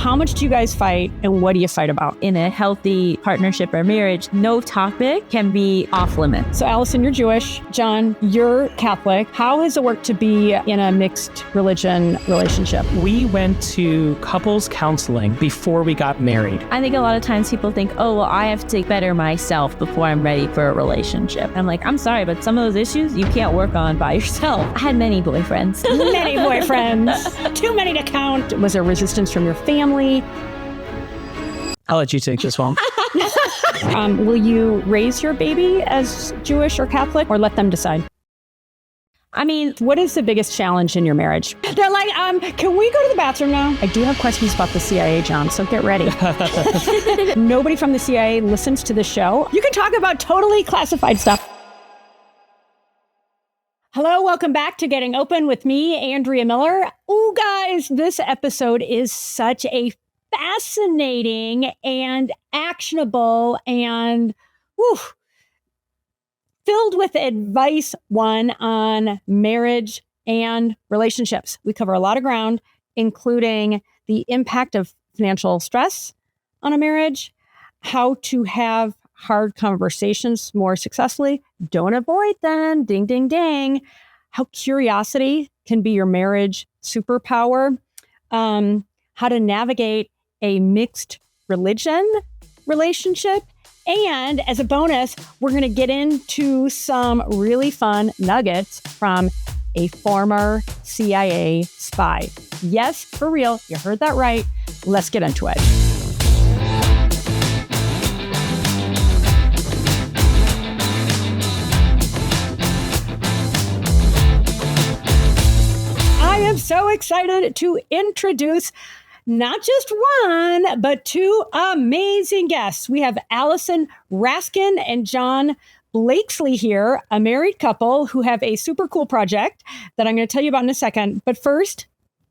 How much do you guys fight and what do you fight about? In a healthy partnership or marriage, no topic can be off limits. So Allison, you're Jewish. John, you're Catholic. How has it worked to be in a mixed religion relationship? We went to couples counseling before we got married. I think a lot of times people think, oh, well, I have to better myself before I'm ready for a relationship. I'm like, I'm sorry, but some of those issues you can't work on by yourself. I had many boyfriends. Many boyfriends. Too many to count. Was there resistance from your family? I'll let you take this one. Will you raise your baby as Jewish or Catholic, or let them decide? I mean, what is the biggest challenge in your marriage? They're like, can we go to the bathroom now? I do have questions about the CIA, John, so get ready. Nobody from the CIA listens to the show. You can talk about totally classified stuff. Hello, welcome back to Getting Open with me, Andrea Miller. Oh, guys, this episode is such a fascinating and actionable and filled with advice one on marriage and relationships. We cover a lot of ground, including the impact of financial stress on a marriage, how to have hard conversations more successfully. Don't avoid them. Ding, ding, ding. How curiosity can be your marriage superpower. How to navigate a mixed religion relationship. And as a bonus, we're going to get into some really fun nuggets from a former CIA spy. Yes, for real. You heard that right. Let's get into it. I am so excited to introduce not just one, but two amazing guests. We have Allison Raskin and John Blakeslee here, a married couple who have a super cool project that I'm going to tell you about in a second. But first,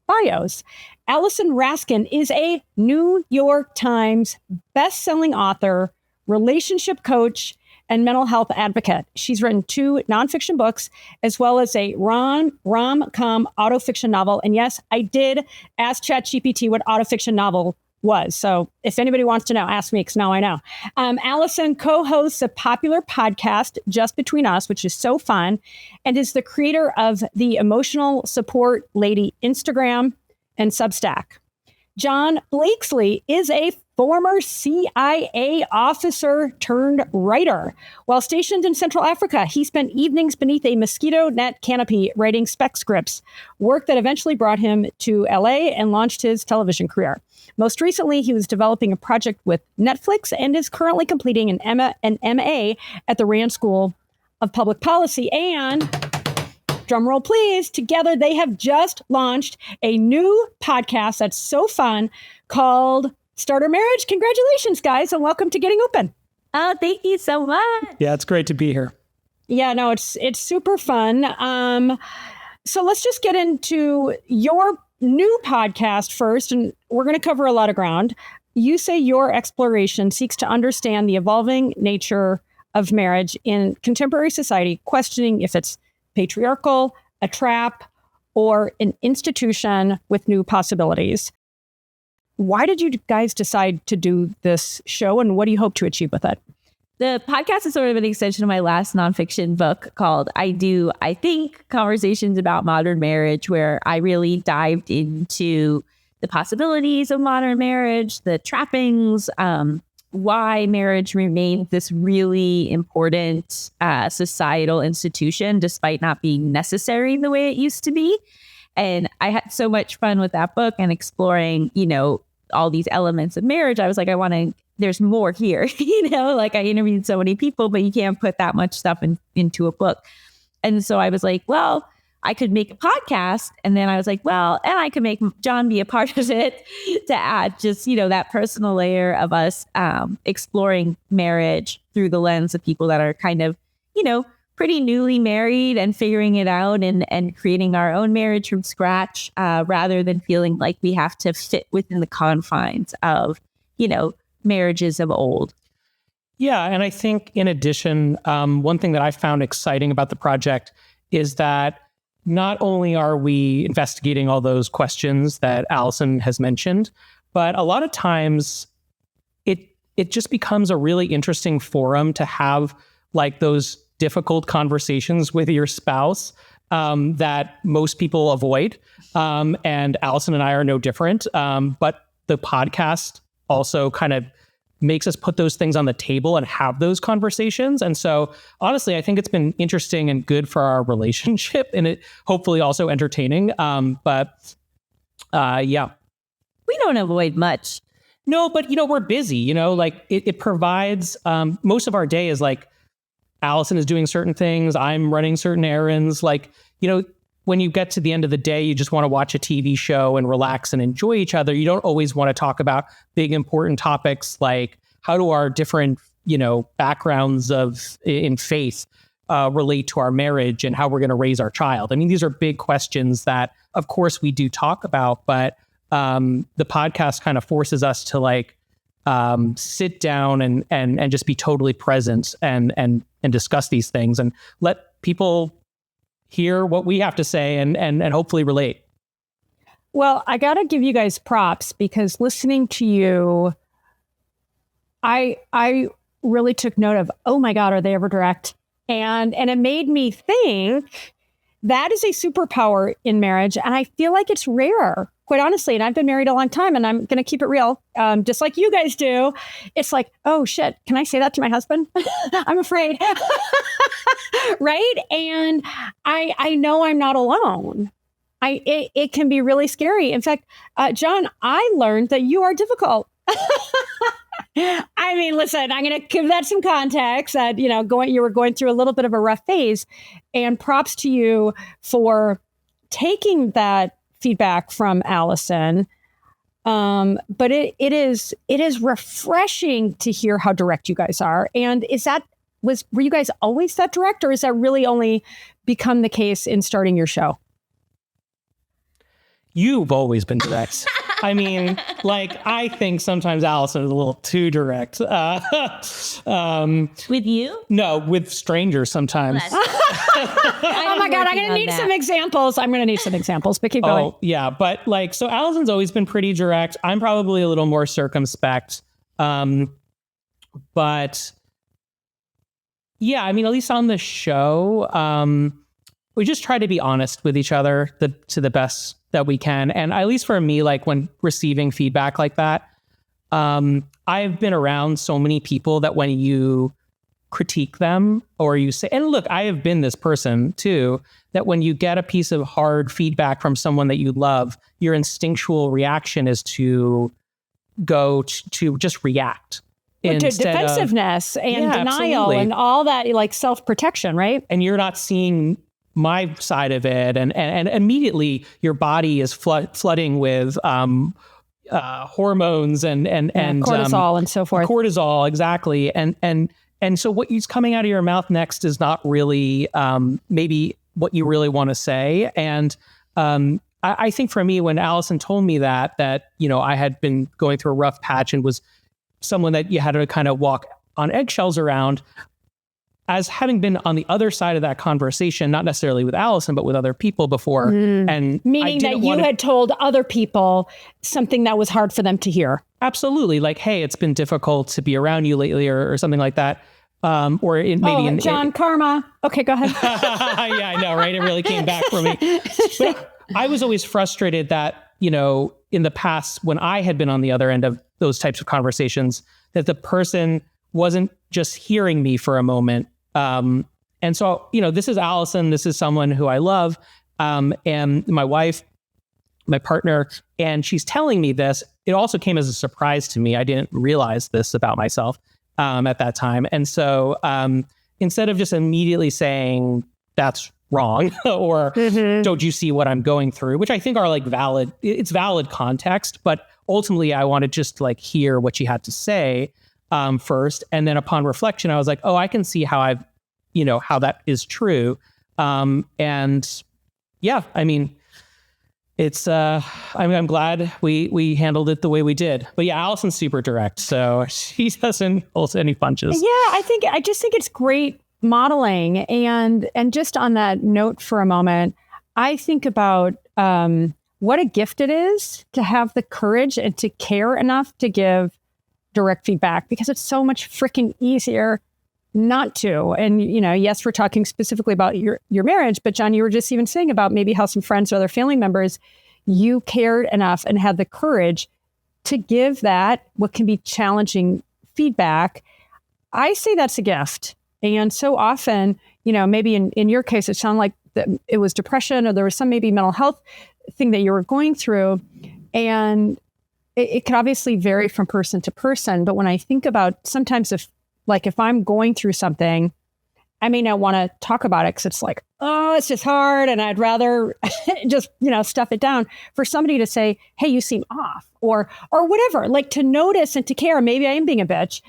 bios. Allison Raskin is a New York Times best-selling author, relationship coach, and mental health advocate. She's written 2 nonfiction books, as well as a rom-com autofiction novel. And yes, I did ask ChatGPT what autofiction novel was. So if anybody wants to know, ask me, because now I know. Allison co-hosts a popular podcast, Just Between Us, which is so fun, and is the creator of the Emotional Support Lady Instagram and Substack. John Blakeslee is a former CIA officer turned writer. While stationed in Central Africa, he spent evenings beneath a mosquito net canopy writing spec scripts, work that eventually brought him to LA and launched his television career. Most recently, he was developing a project with Netflix and is currently completing an MA at the Rand School of Public Policy. And drumroll please, together they have just launched a new podcast that's so fun called Starter Marriage. Congratulations, guys, and welcome to Getting Open. oh, thank you so much. Yeah, it's great to be here. Yeah, no, it's super fun. So let's just get into your new podcast first, and we're going to cover a lot of ground. You say your exploration seeks to understand the evolving nature of marriage in contemporary society, questioning if it's patriarchal, a trap, or an institution with new possibilities. Why did you guys decide to do this show, and what do you hope to achieve with it? The podcast is sort of an extension of my last nonfiction book called I Think, Conversations About Modern Marriage, where I really dived into the possibilities of modern marriage, the trappings, why marriage remains this really important societal institution, despite not being necessary the way it used to be. And I had so much fun with that book and exploring, all these elements of marriage. I was like, there's more here, like I interviewed so many people, but you can't put that much stuff into a book. And so I was like, well, I could make a podcast. And then I was like, well, and I could make John be a part of it to add just, that personal layer of us exploring marriage through the lens of people that are kind of, pretty newly married and figuring it out and creating our own marriage from scratch, rather than feeling like we have to fit within the confines of, marriages of old. Yeah, and I think in addition, one thing that I found exciting about the project is that not only are we investigating all those questions that Allison has mentioned, But a lot of times it just becomes a really interesting forum to have like those difficult conversations with your spouse that most people avoid. And Allison and I are no different. But the podcast also kind of makes us put those things on the table and have those conversations. And so honestly, I think it's been interesting and good for our relationship, and it hopefully also entertaining. But yeah. We don't avoid much. No, but we're busy, like it provides, most of our day is like Allison is doing certain things. I'm running certain errands. Like, when you get to the end of the day, you just want to watch a TV show and relax and enjoy each other. You don't always want to talk about big, important topics like how do our different, backgrounds in faith relate to our marriage and how we're going to raise our child. I mean, these are big questions that, of course, we do talk about, but the podcast kind of forces us to like sit down and just be totally present and discuss these things and let people hear what we have to say and hopefully relate. Well, I got to give you guys props because listening to you, I really took note of, oh my God, are they ever direct? And it made me think that is a superpower in marriage. And I feel like it's rare, quite honestly. And I've been married a long time and I'm going to keep it real, just like you guys do. It's like, oh shit, can I say that to my husband? I'm afraid. Right? And I know I'm not alone. It can be really scary. In fact, John, I learned that you are difficult. I mean, listen, I'm going to give that some context that, you were going through a little bit of a rough phase, and props to you for taking that feedback from Allison. But it is refreshing to hear how direct you guys are. And were you guys always that direct, or is that really only become the case in starting your show? You've always been direct. I mean, like, I think sometimes Allison is a little too direct. With you? No, with strangers sometimes. Oh my God, I'm going to need some examples. But keep going. Oh, yeah. But like, so Allison's always been pretty direct. I'm probably a little more circumspect. But yeah, I mean, at least on the show, we just try to be honest with each other to the best that we can. And at least for me, like when receiving feedback like that, I've been around so many people that when you critique them or you say, and look, I have been this person too, that when you get a piece of hard feedback from someone that you love, your instinctual reaction is to go to just react. To defensiveness and denial absolutely. And all that, like self-protection, right? And you're not seeing my side of it, and immediately your body is flooding with hormones and cortisol and so forth. Cortisol, exactly, and so what is coming out of your mouth next is not really maybe what you really want to say. And I think for me, when Allison told me that I had been going through a rough patch and was someone that you had to kind of walk on eggshells around, as having been on the other side of that conversation, not necessarily with Allison, but with other people before. And meaning that you had told other people something that was hard for them to hear. Absolutely. Like, hey, it's been difficult to be around you lately or something like that. John, karma. Okay, go ahead. Yeah, I know, right? It really came back for me. But I was always frustrated that, in the past, when I had been on the other end of those types of conversations, that the person wasn't just hearing me for a moment. And so, this is Allison. This is someone who I love. And my wife, my partner, and she's telling me this. It also came as a surprise to me. I didn't realize this about myself at that time. And so instead of just immediately saying that's wrong or don't you see what I'm going through, which I think are like it's valid context, but ultimately I want to just like hear what she had to say first. And then upon reflection, I was like, oh, I can see how how that is true. And yeah, I mean, it's, I'm glad we handled it the way we did. But yeah, Allison's super direct, so she doesn't hold any punches. Yeah, I just think it's great modeling. And just on that note for a moment, I think about what a gift it is to have the courage and to care enough to give direct feedback, because it's so much freaking easier not to. And, yes, we're talking specifically about your marriage, but John, you were just even saying about maybe how some friends or other family members, you cared enough and had the courage to give that, what can be challenging feedback. I say that's a gift. And so often, maybe in your case, it sounded like it was depression, or there was some maybe mental health thing that you were going through. And it can obviously vary from person to person. But when I think about sometimes if I'm going through something, I may not want to talk about it because it's like, oh, it's just hard. And I'd rather just, stuff it down. For somebody to say, hey, you seem off, or whatever, like to notice and to care. Maybe I am being a bitch.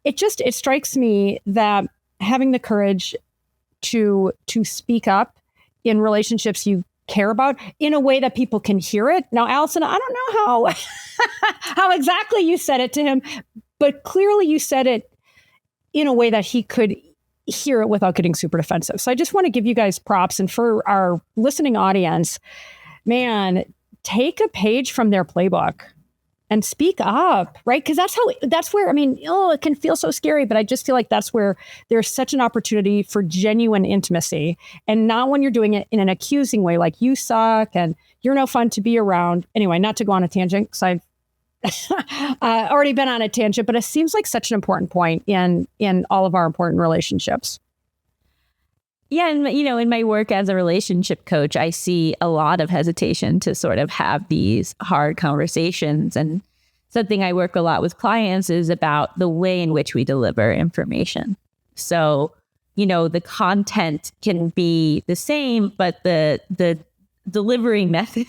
It strikes me that having the courage to speak up in relationships you care about in a way that people can hear it. Now, Allison, I don't know how exactly you said it to him, but clearly you said it in a way that he could hear it without getting super defensive. So I just want to give you guys props. And for our listening audience, man, take a page from their playbook and speak up, right? Because that's where, it can feel so scary, but I just feel like that's where there's such an opportunity for genuine intimacy, and not when you're doing it in an accusing way, like you suck and you're no fun to be around. Anyway, not to go on a tangent, because I've already been on a tangent, but it seems like such an important point in all of our important relationships. Yeah. And, in my work as a relationship coach, I see a lot of hesitation to sort of have these hard conversations. And something I work a lot with clients is about the way in which we deliver information. So, the content can be the same, but the delivery method,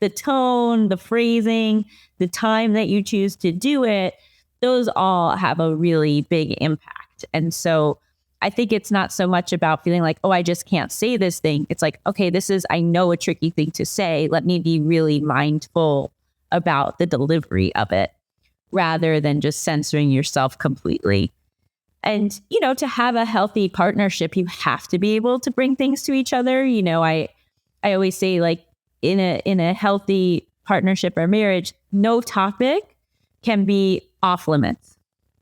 the tone, the phrasing, the time that you choose to do it, those all have a really big impact. And so I think it's not so much about feeling like, oh, I just can't say this thing. It's like, okay, I know a tricky thing to say. Let me be really mindful about the delivery of it, rather than just censoring yourself completely. And, to have a healthy partnership, you have to be able to bring things to each other. I always say, like, in a healthy partnership or marriage, no topic can be off limits.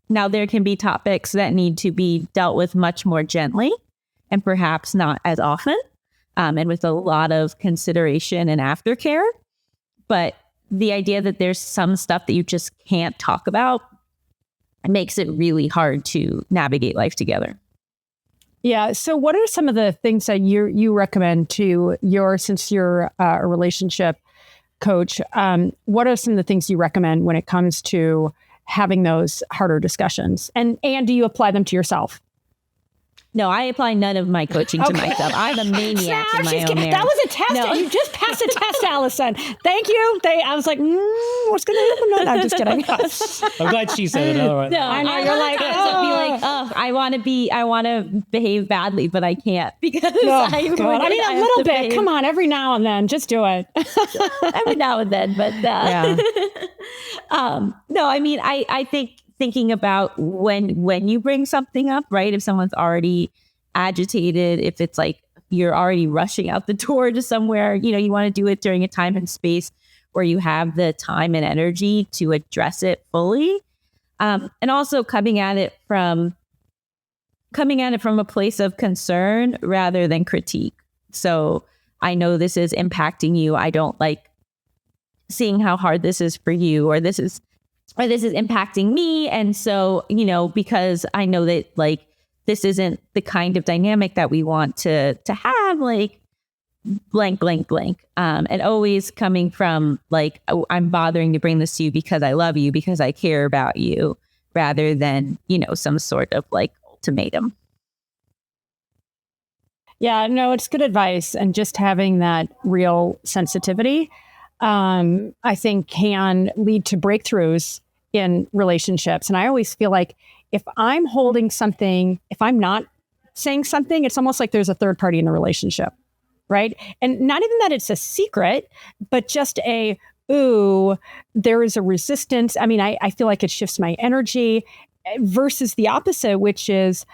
Now, there can be topics that need to be dealt with much more gently, and perhaps not as often, and with a lot of consideration and aftercare. But the idea that there's some stuff that you just can't talk about makes it really hard to navigate life together. Yeah. So what are some of the things that you recommend to since you're a relationship coach, what are some of the things you recommend when it comes to having those harder discussions? And do you apply them to yourself? No, I apply none of my coaching to myself. I'm a maniac in my own marriage. That was a test. No. You just passed a test, Allison. Thank you. I was like, what's going to happen? No, I'm just kidding. I'm glad she said it. Otherwise. No, I know you're like, I want to behave badly, but I can't because a little bit. Come on, every now and then, just do it. Every now and then, but yeah. No, I think thinking about when you bring something up, right? If someone's already agitated, if it's like you're already rushing out the door to somewhere, you want to do it during a time and space where you have the time and energy to address it fully. And also coming at it from a place of concern rather than critique. So I know this is impacting you. I don't like seeing how hard this is for you, or this is impacting me. And so, because I know that like, this isn't the kind of dynamic that we want to have, like blank, blank, blank. And always coming from like, oh, I'm bothering to bring this to you because I love you, because I care about you, rather than, some sort of like ultimatum. Yeah, no, it's good advice. And just having that real sensitivity, I think can lead to breakthroughs in relationships. And I always feel like if I'm holding something, if I'm not saying something, it's almost like there's a third party in the relationship, right? And not even that it's a secret, but just there is a resistance. I feel like it shifts my energy versus the opposite, which is,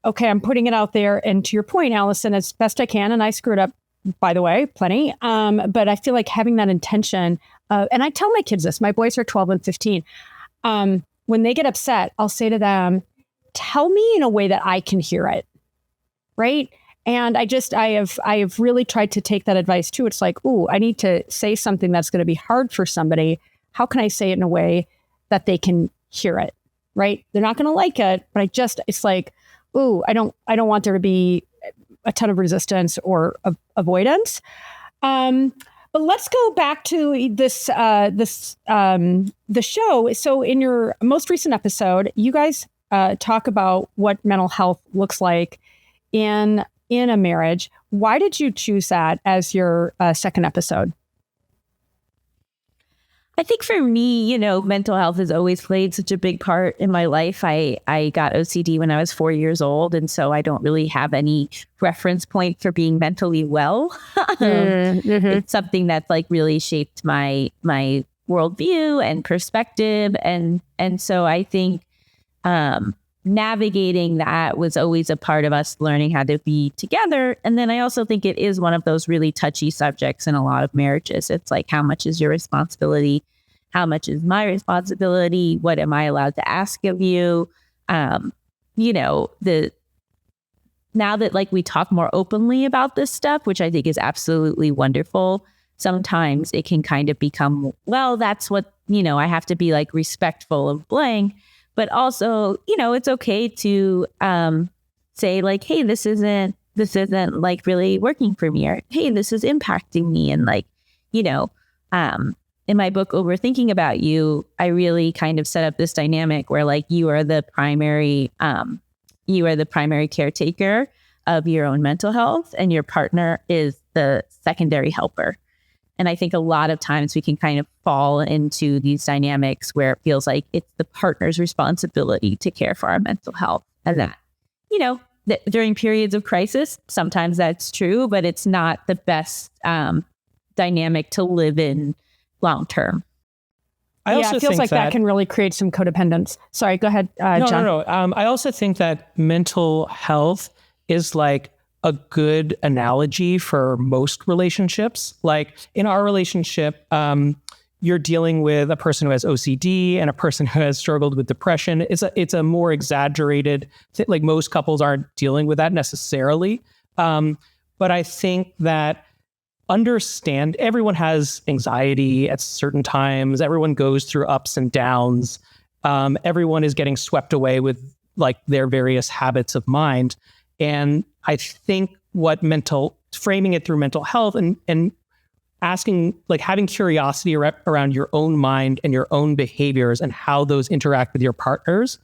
okay, I'm putting it out there. And to your point, Allison, as best I can, and I screwed up by the way, plenty. But I feel like having that intention, and I tell my kids this, my boys are 12 and 15. When they get upset, I'll say to them, tell me in a way that I can hear it. Right. And I have really tried to take that advice too. It's like, ooh, I need to say something that's going to be hard for somebody. How can I say it in a way that they can hear it? Right. They're not going to like it, but it's like, ooh, I don't want there to be a ton of resistance or avoidance. But let's go back to the show. So in your most recent episode, you guys talk about what mental health looks like in a marriage. Why did you choose that as your second episode? I think for me, mental health has always played such a big part in my life. I got OCD when I was 4 years old. And so I don't really have any reference point for being mentally well. It's something that's like really shaped my worldview and perspective. And so I think navigating that was always a part of us learning how to be together. And then I also think it is one of those really touchy subjects in a lot of marriages. It's like, how much is your responsibility? How much is my responsibility? What am I allowed to ask of you? Now that like we talk more openly about this stuff, which I think is absolutely wonderful, sometimes it can kind of become, well, that's what, I have to be like respectful of blank. But also, it's okay to say like, hey, this isn't like really working for me, or hey, this is impacting me. And like, in my book, Overthinking About You, I really kind of set up this dynamic where like you are the primary caretaker of your own mental health, and your partner is the secondary helper. And I think a lot of times we can kind of fall into these dynamics where it feels like it's the partner's responsibility to care for our mental health. And that, during periods of crisis, sometimes that's true, but it's not the best dynamic to live in long term. It feels like that can really create some codependence. Sorry, go ahead, John. No. I also think that mental health is like a good analogy for most relationships. Like in our relationship, you're dealing with a person who has OCD and a person who has struggled with depression. It's a more exaggerated, like most couples aren't dealing with that necessarily. But I think that everyone has anxiety at certain times. Everyone goes through ups and downs. Everyone is getting swept away with like their various habits of mind. And I think framing it through mental health and asking, like having curiosity around your own mind and your own behaviors and how those interact with your partners,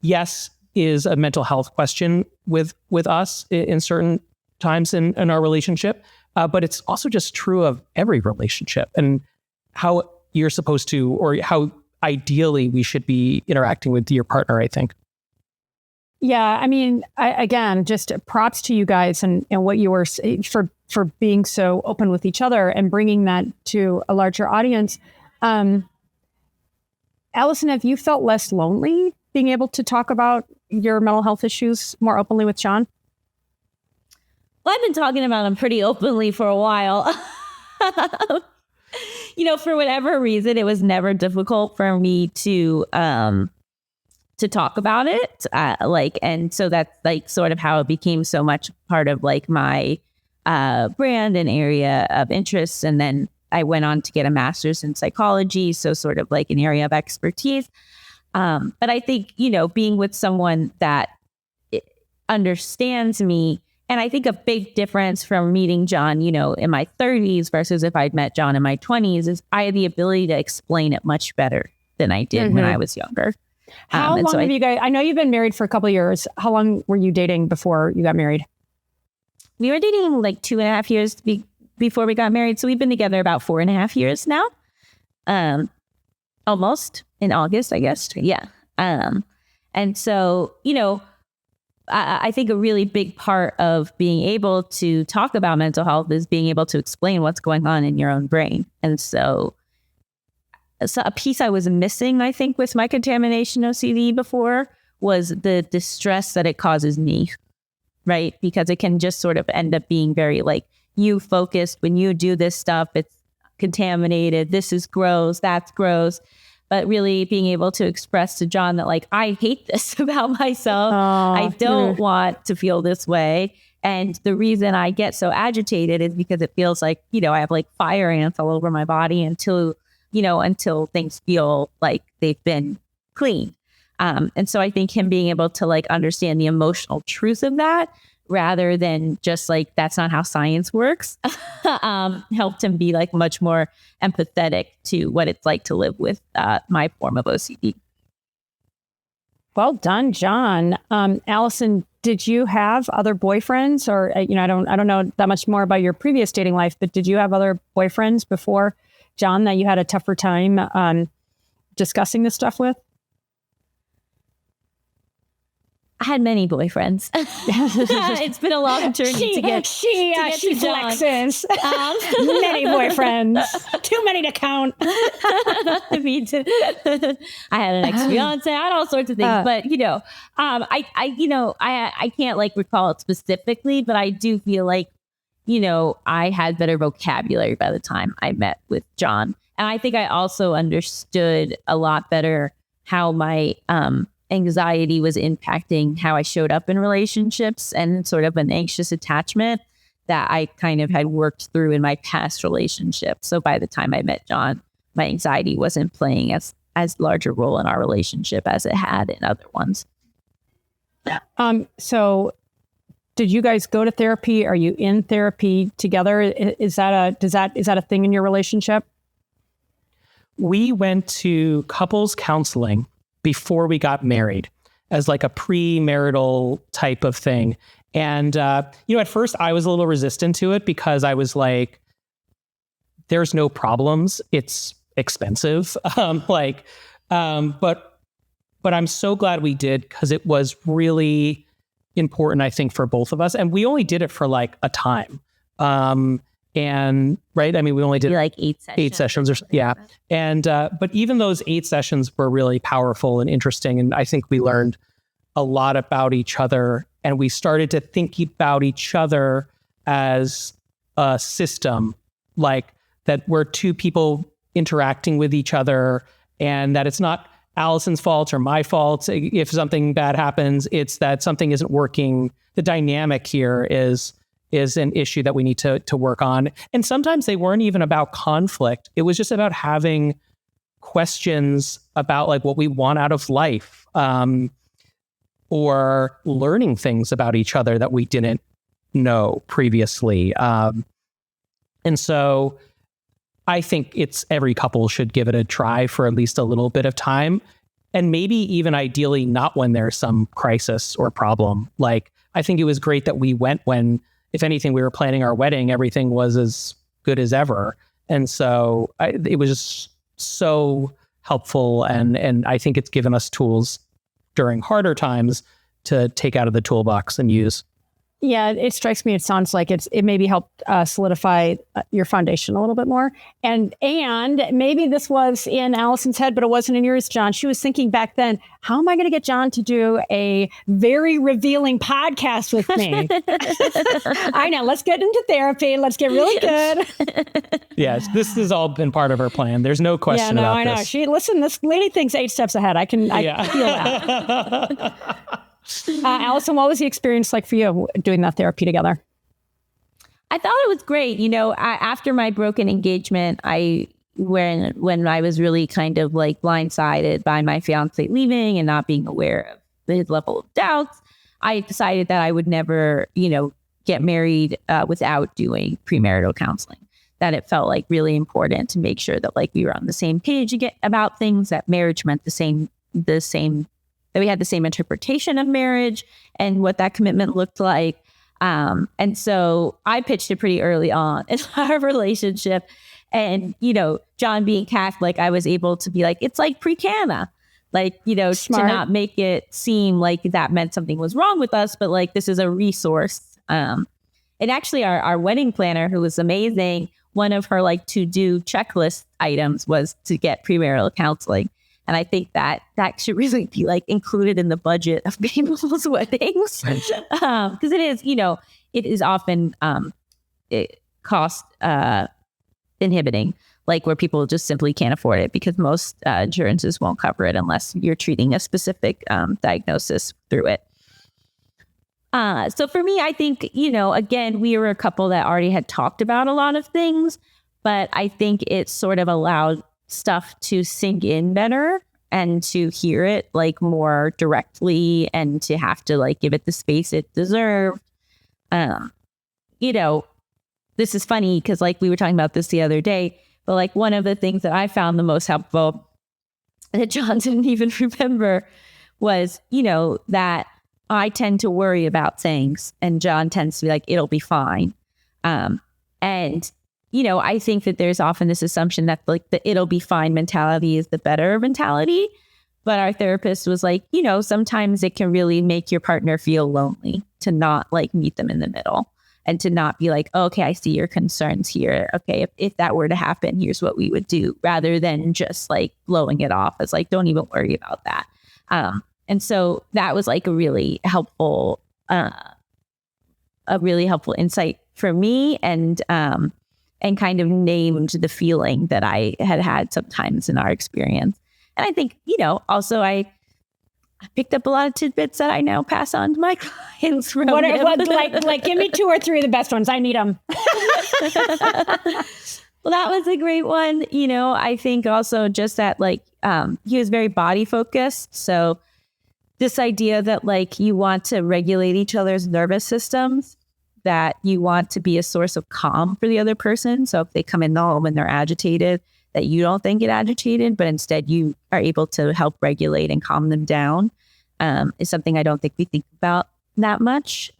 yes, is a mental health question with us in certain times in our relationship. But it's also just true of every relationship and how you're supposed to, or how ideally we should be interacting with your partner, I think. Yeah, I mean, again, just props to you guys and what you were for being so open with each other and bringing that to a larger audience. Allison, have you felt less lonely being able to talk about your mental health issues more openly with John? Well, I've been talking about them pretty openly for a while. For whatever reason, it was never difficult for me to talk about it. And so that's like sort of how it became so much part of like my brand and area of interest. And then I went on to get a master's in psychology. So sort of like an area of expertise. But I think, being with someone that understands me, and I think a big difference from meeting John, in my 30s versus if I'd met John in my 20s is I had the ability to explain it much better than I did when I was younger. How long have you guys, I know you've been married for a couple of years. How long were you dating before you got married? We were dating like 2.5 years before we got married. So we've been together about 4.5 years now. Almost in August, I guess. Yeah. And so, I think a really big part of being able to talk about mental health is being able to explain what's going on in your own brain. And so a piece I was missing, I think, with my contamination OCD before was the distress that it causes me, right? Because it can just sort of end up being very like you focused. When you do this stuff, it's contaminated. This is gross. That's gross. But really being able to express to John that like, I hate this about myself. I don't want to feel this way. And the reason I get so agitated is because it feels like, I have like fire ants all over my body until things feel like they've been cleaned. And so I think him being able to like understand the emotional truth of that rather than just like, that's not how science works, helped him be like much more empathetic to what it's like to live with my form of OCD. Well done, John. Allison, did you have other boyfriends, or I don't know that much more about your previous dating life, but did you have other boyfriends before John that you had a tougher time discussing this stuff with? I had many boyfriends. It's been a long journey to get she to John. flexes. Many boyfriends, too many to count. I mean, I had an ex-fiance, I had all sorts of things, but I can't like recall it specifically, but I do feel like, I had better vocabulary by the time I met with John. And I think I also understood a lot better how my, anxiety was impacting how I showed up in relationships, and sort of an anxious attachment that I kind of had worked through in my past relationships. So by the time I met John, my anxiety wasn't playing as large a role in our relationship as it had in other ones. So did you guys go to therapy? Are you in therapy together? Is that a thing in your relationship? We went to couples counseling before we got married as like a premarital type of thing. And, at first I was a little resistant to it because I was like, there's no problems. It's expensive. But I'm so glad we did, because it was really important, I think, for both of us. And we only did it for like a time. And right, I mean, we only did like 8 sessions. 8 sessions or yeah. And but even those 8 sessions were really powerful and interesting. And I think we learned a lot about each other, and we started to think about each other as a system, like that we're two people interacting with each other, and that it's not Allison's fault or my fault if something bad happens. It's that something isn't working. The dynamic here is an issue that we need to work on. And sometimes they weren't even about conflict. It was just about having questions about like what we want out of life, or learning things about each other that we didn't know previously. And so I think every couple should give it a try for at least a little bit of time. And maybe even ideally not when there's some crisis or problem. Like, I think it was great that we went when, if anything, we were planning our wedding, everything was as good as ever. And so it was just so helpful. And I think it's given us tools during harder times to take out of the toolbox and use. Yeah, it strikes me. It sounds like it maybe helped solidify your foundation a little bit more. And maybe this was in Allison's head, but it wasn't in yours, John. She was thinking back then, how am I going to get John to do a very revealing podcast with me? I know. Let's get into therapy. Let's get really good. Yes, this has all been part of her plan. There's no question about this. I know. This lady thinks 8 steps ahead. I can feel that. Allison, what was the experience like for you doing that therapy together? I thought it was great. After my broken engagement, when I was really kind of like blindsided by my fiance leaving and not being aware of his level of doubts, I decided that I would never, get married without doing premarital counseling. That it felt like really important to make sure that like we were on the same page about things, that marriage meant the same, that we had the same interpretation of marriage and what that commitment looked like. And so I pitched it pretty early on in our relationship. And, John being Catholic, I was able to be like, it's like pre-canna, like, Smart. to not make it seem like that meant something was wrong with us, but like, this is a resource. And actually our wedding planner, who was amazing, one of her like to-do checklist items was to get premarital counseling. And I think that should really be like included in the budget of people's weddings, because it is, it is often cost inhibiting, like where people just simply can't afford it because most insurances won't cover it unless you're treating a specific diagnosis through it. So for me, I think, again, we were a couple that already had talked about a lot of things, but I think it sort of allowed stuff to sink in better and to hear it like more directly and to have to like give it the space it deserved. This is funny because like we were talking about this the other day, but like one of the things that I found the most helpful that John didn't even remember was, that I tend to worry about things and John tends to be like, it'll be fine. I think that there's often this assumption that like the it'll be fine mentality is the better mentality. But our therapist was like, sometimes it can really make your partner feel lonely to not like meet them in the middle and to not be like, oh, okay, I see your concerns here. Okay, if that were to happen, here's what we would do, rather than just like blowing it off as like, don't even worry about that. And so that was like a really helpful insight for me and kind of named the feeling that I had sometimes in our experience. And I think, also I picked up a lot of tidbits that I now pass on to my clients. From like give me 2 or 3 of the best ones. I need them. Well, that was a great one. I think also just that like he was very body focused. So this idea that like you want to regulate each other's nervous systems, that you want to be a source of calm for the other person. So if they come in the home and they're agitated, that you don't then get agitated, but instead you are able to help regulate and calm them down, is something I don't think we think about that much.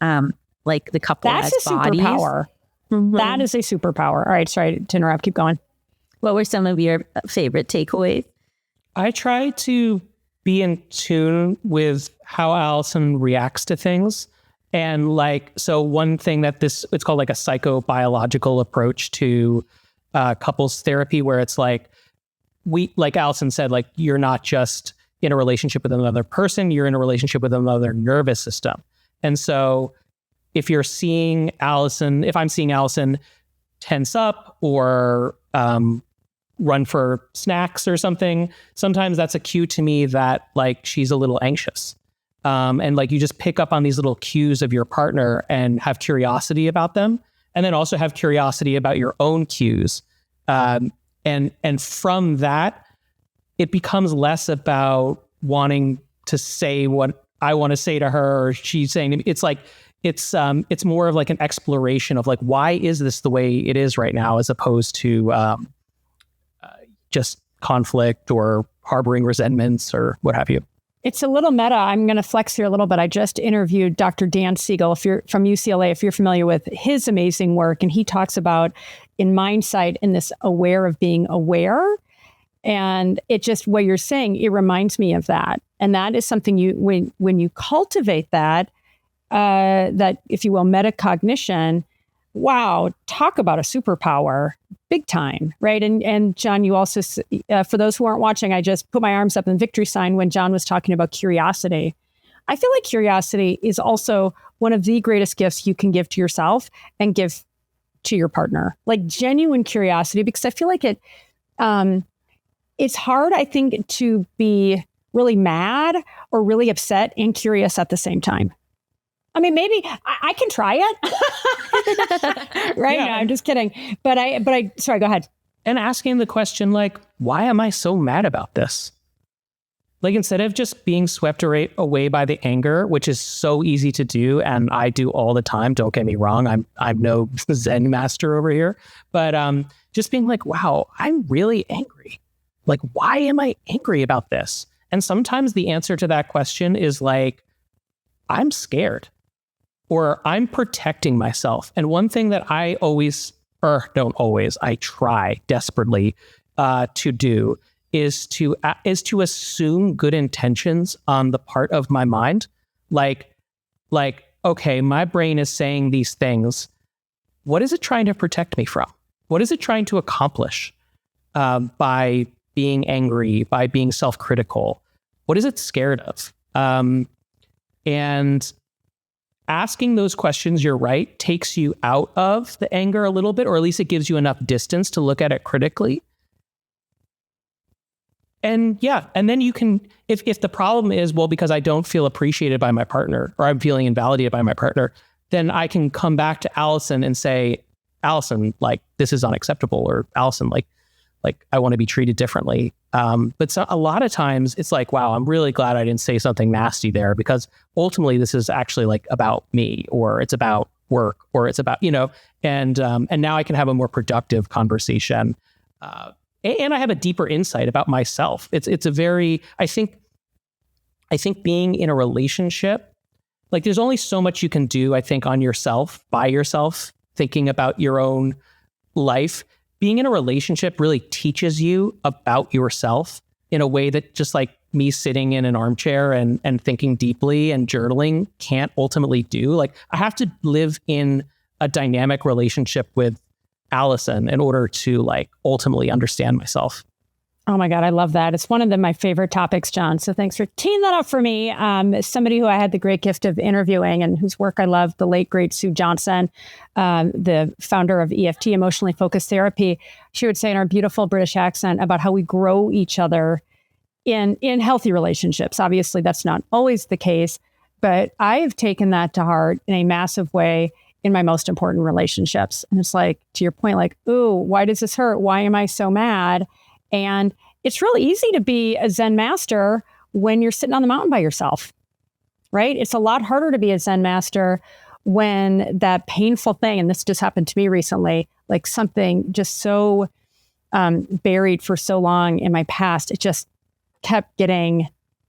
Like the couple That's has a bodies. Superpower. Mm-hmm. That is a superpower. All right, sorry to interrupt. Keep going. What were some of your favorite takeaways? I try to be in tune with how Allison reacts to things. And like, so one thing that it's called like a psychobiological approach to couples therapy, where it's like, like Allison said, like you're not just in a relationship with another person, you're in a relationship with another nervous system. And so if I'm seeing Allison tense up or run for snacks or something, sometimes that's a cue to me that like she's a little anxious. And like you just pick up on these little cues of your partner and have curiosity about them, and then also have curiosity about your own cues. And from that, it becomes less about wanting to say what I want to say to her or she's saying to me. It's like it's more of like an exploration of like, why is this the way it is right now, as opposed to just conflict or harboring resentments or what have you. It's a little meta. I'm going to flex here a little bit. I just interviewed Dr. Dan Siegel, if you're from UCLA, if you're familiar with his amazing work. And he talks about in Mindsight in this aware of being aware. And it just, what you're saying, it reminds me of that. And that is something when you cultivate that, that, if you will, metacognition, wow, talk about a superpower, big time, right? And John, you also, for those who aren't watching, I just put my arms up in victory sign when John was talking about curiosity. I feel like curiosity is also one of the greatest gifts you can give to yourself and give to your partner, like genuine curiosity, because I feel like it's hard, I think, to be really mad or really upset and curious at the same time. I mean, maybe I can try it. Right? Yeah. No, I'm just kidding. But I, sorry, go ahead. And asking the question, like, why am I so mad about this? Like, instead of just being swept away by the anger, which is so easy to do, and I do all the time, don't get me wrong, I'm no Zen master over here, but just being like, wow, I'm really angry. Like, why am I angry about this? And sometimes the answer to that question is like, I'm scared. Or I'm protecting myself. And one thing that I try desperately to do is to assume good intentions on the part of my mind. Like, okay, my brain is saying these things. What is it trying to protect me from? What is it trying to accomplish by being angry, by being self-critical? What is it scared of? And asking those questions, you're right, takes you out of the anger a little bit, or at least it gives you enough distance to look at it critically. And then you can, if the problem is, well, because I don't feel appreciated by my partner, or I'm feeling invalidated by my partner, then I can come back to Allison and say, Allison, like, this is unacceptable, or Allison, like I want to be treated differently. But a lot of times it's like, wow, I'm really glad I didn't say something nasty there, because ultimately this is actually like about me, or it's about work, or it's about, and now I can have a more productive conversation. And I have a deeper insight about myself. It's a very, I think being in a relationship, like, there's only so much you can do, I think, on yourself, by yourself, thinking about your own life. Being in a relationship really teaches you about yourself in a way that just like me sitting in an armchair and thinking deeply and journaling can't ultimately do. Like, I have to live in a dynamic relationship with Allison in order to like ultimately understand myself. Oh my God, I love that. It's one of my favorite topics, John. So thanks for teeing that up for me. Somebody who I had the great gift of interviewing and whose work I love, the late, great Sue Johnson, the founder of EFT, Emotionally Focused Therapy. She would say in our beautiful British accent about how we grow each other in healthy relationships. Obviously, that's not always the case, but I've taken that to heart in a massive way in my most important relationships. And it's like, to your point, like, ooh, why does this hurt? Why am I so mad? And it's really easy to be a Zen master when you're sitting on the mountain by yourself, right? It's a lot harder to be a Zen master when that painful thing, and this just happened to me recently, like something just so buried for so long in my past, it just kept getting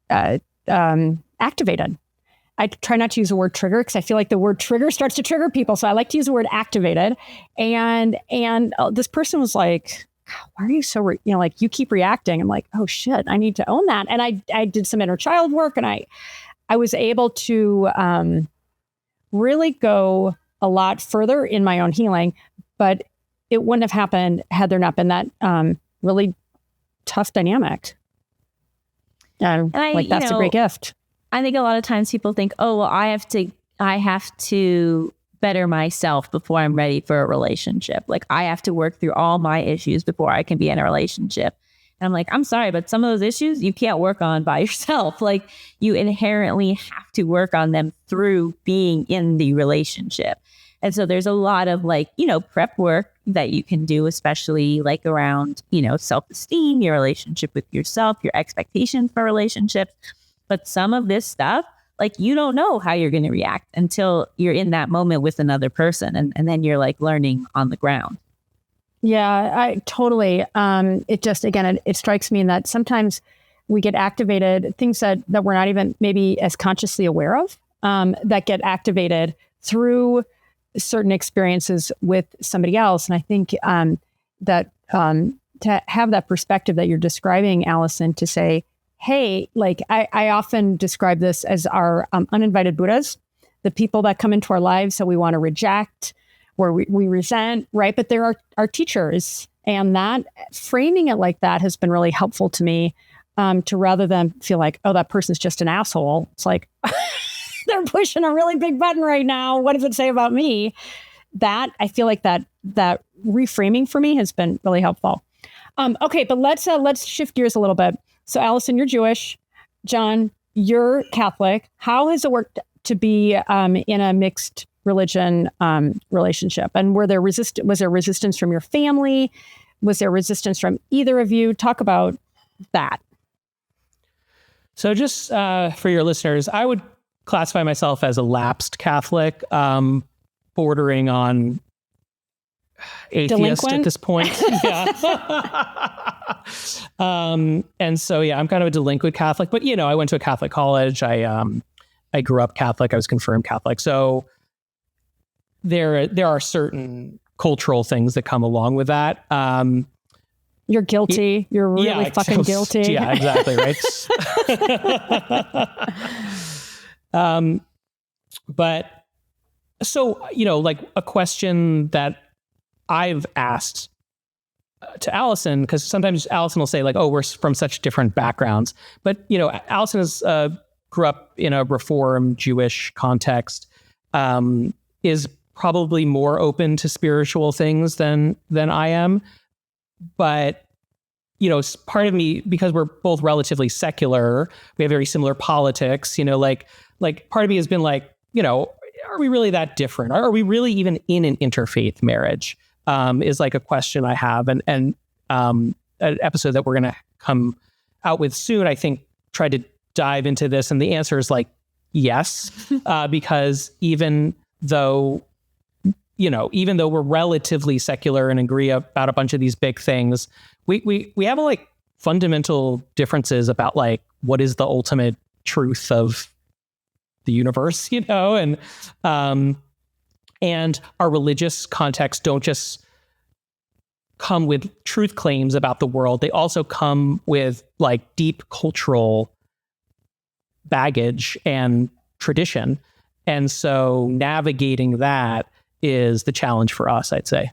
activated. I try not to use the word trigger because I feel like the word trigger starts to trigger people. So I like to use the word activated. And this person was like, why are you so, like, you keep reacting? I'm like, oh shit, I need to own that. And I did some inner child work, and I was able to really go a lot further in my own healing, but it wouldn't have happened had there not been that really tough dynamic. And that's a great gift. I think a lot of times people think, oh, well, I have to better myself before I'm ready for a relationship. Like, I have to work through all my issues before I can be in a relationship. And I'm like, I'm sorry, but some of those issues you can't work on by yourself. Like, you inherently have to work on them through being in the relationship. And so there's a lot of prep work that you can do, especially like around, self-esteem, your relationship with yourself, your expectations for relationships. But some of this stuff, like, you don't know how you're going to react until you're in that moment with another person. And then you're like learning on the ground. Yeah, I totally. It just, again, it strikes me that sometimes we get activated, things that we're not even maybe as consciously aware of, that get activated through certain experiences with somebody else. And I think that to have that perspective that you're describing, Allison, to say, hey, like, I often describe this as our uninvited Buddhas, the people that come into our lives that we want to reject, where we resent, right? But they're our teachers. And that framing it like that has been really helpful to me, to rather than feel like, oh, that person's just an asshole. It's like, they're pushing a really big button right now. What does it say about me? That, I feel like that reframing for me has been really helpful. Okay, but let's shift gears a little bit. So Allison, you're Jewish. John, you're Catholic. How has it worked to be in a mixed religion relationship? And was there resistance from your family? Was there resistance from either of you? Talk about that. So just for your listeners, I would classify myself as a lapsed Catholic, bordering on atheist Delinquent? at this point. Yeah. And so, yeah, I'm kind of a delinquent Catholic, but I went to a Catholic college. I grew up Catholic. I was confirmed Catholic. So there are certain cultural things that come along with that. You're guilty. You're really fucking guilty. Yeah, exactly. Right. But so, like a question that I've asked to Allison, because sometimes Allison will say like, oh, we're from such different backgrounds. But, Allison grew up in a Reform Jewish context. is probably more open to spiritual things than I am. But, part of me, because we're both relatively secular, we have very similar politics, like part of me has been like, are we really that different? Are we really even in an interfaith marriage? Is like a question I have. And an episode that we're going to come out with soon, I think, tried to dive into this. And the answer is like, yes, because even though we're relatively secular and agree about a bunch of these big things, we have like fundamental differences about like what is the ultimate truth of the universe, and our religious contexts don't just come with truth claims about the world. They also come with like deep cultural baggage and tradition. And so navigating that is the challenge for us, I'd say.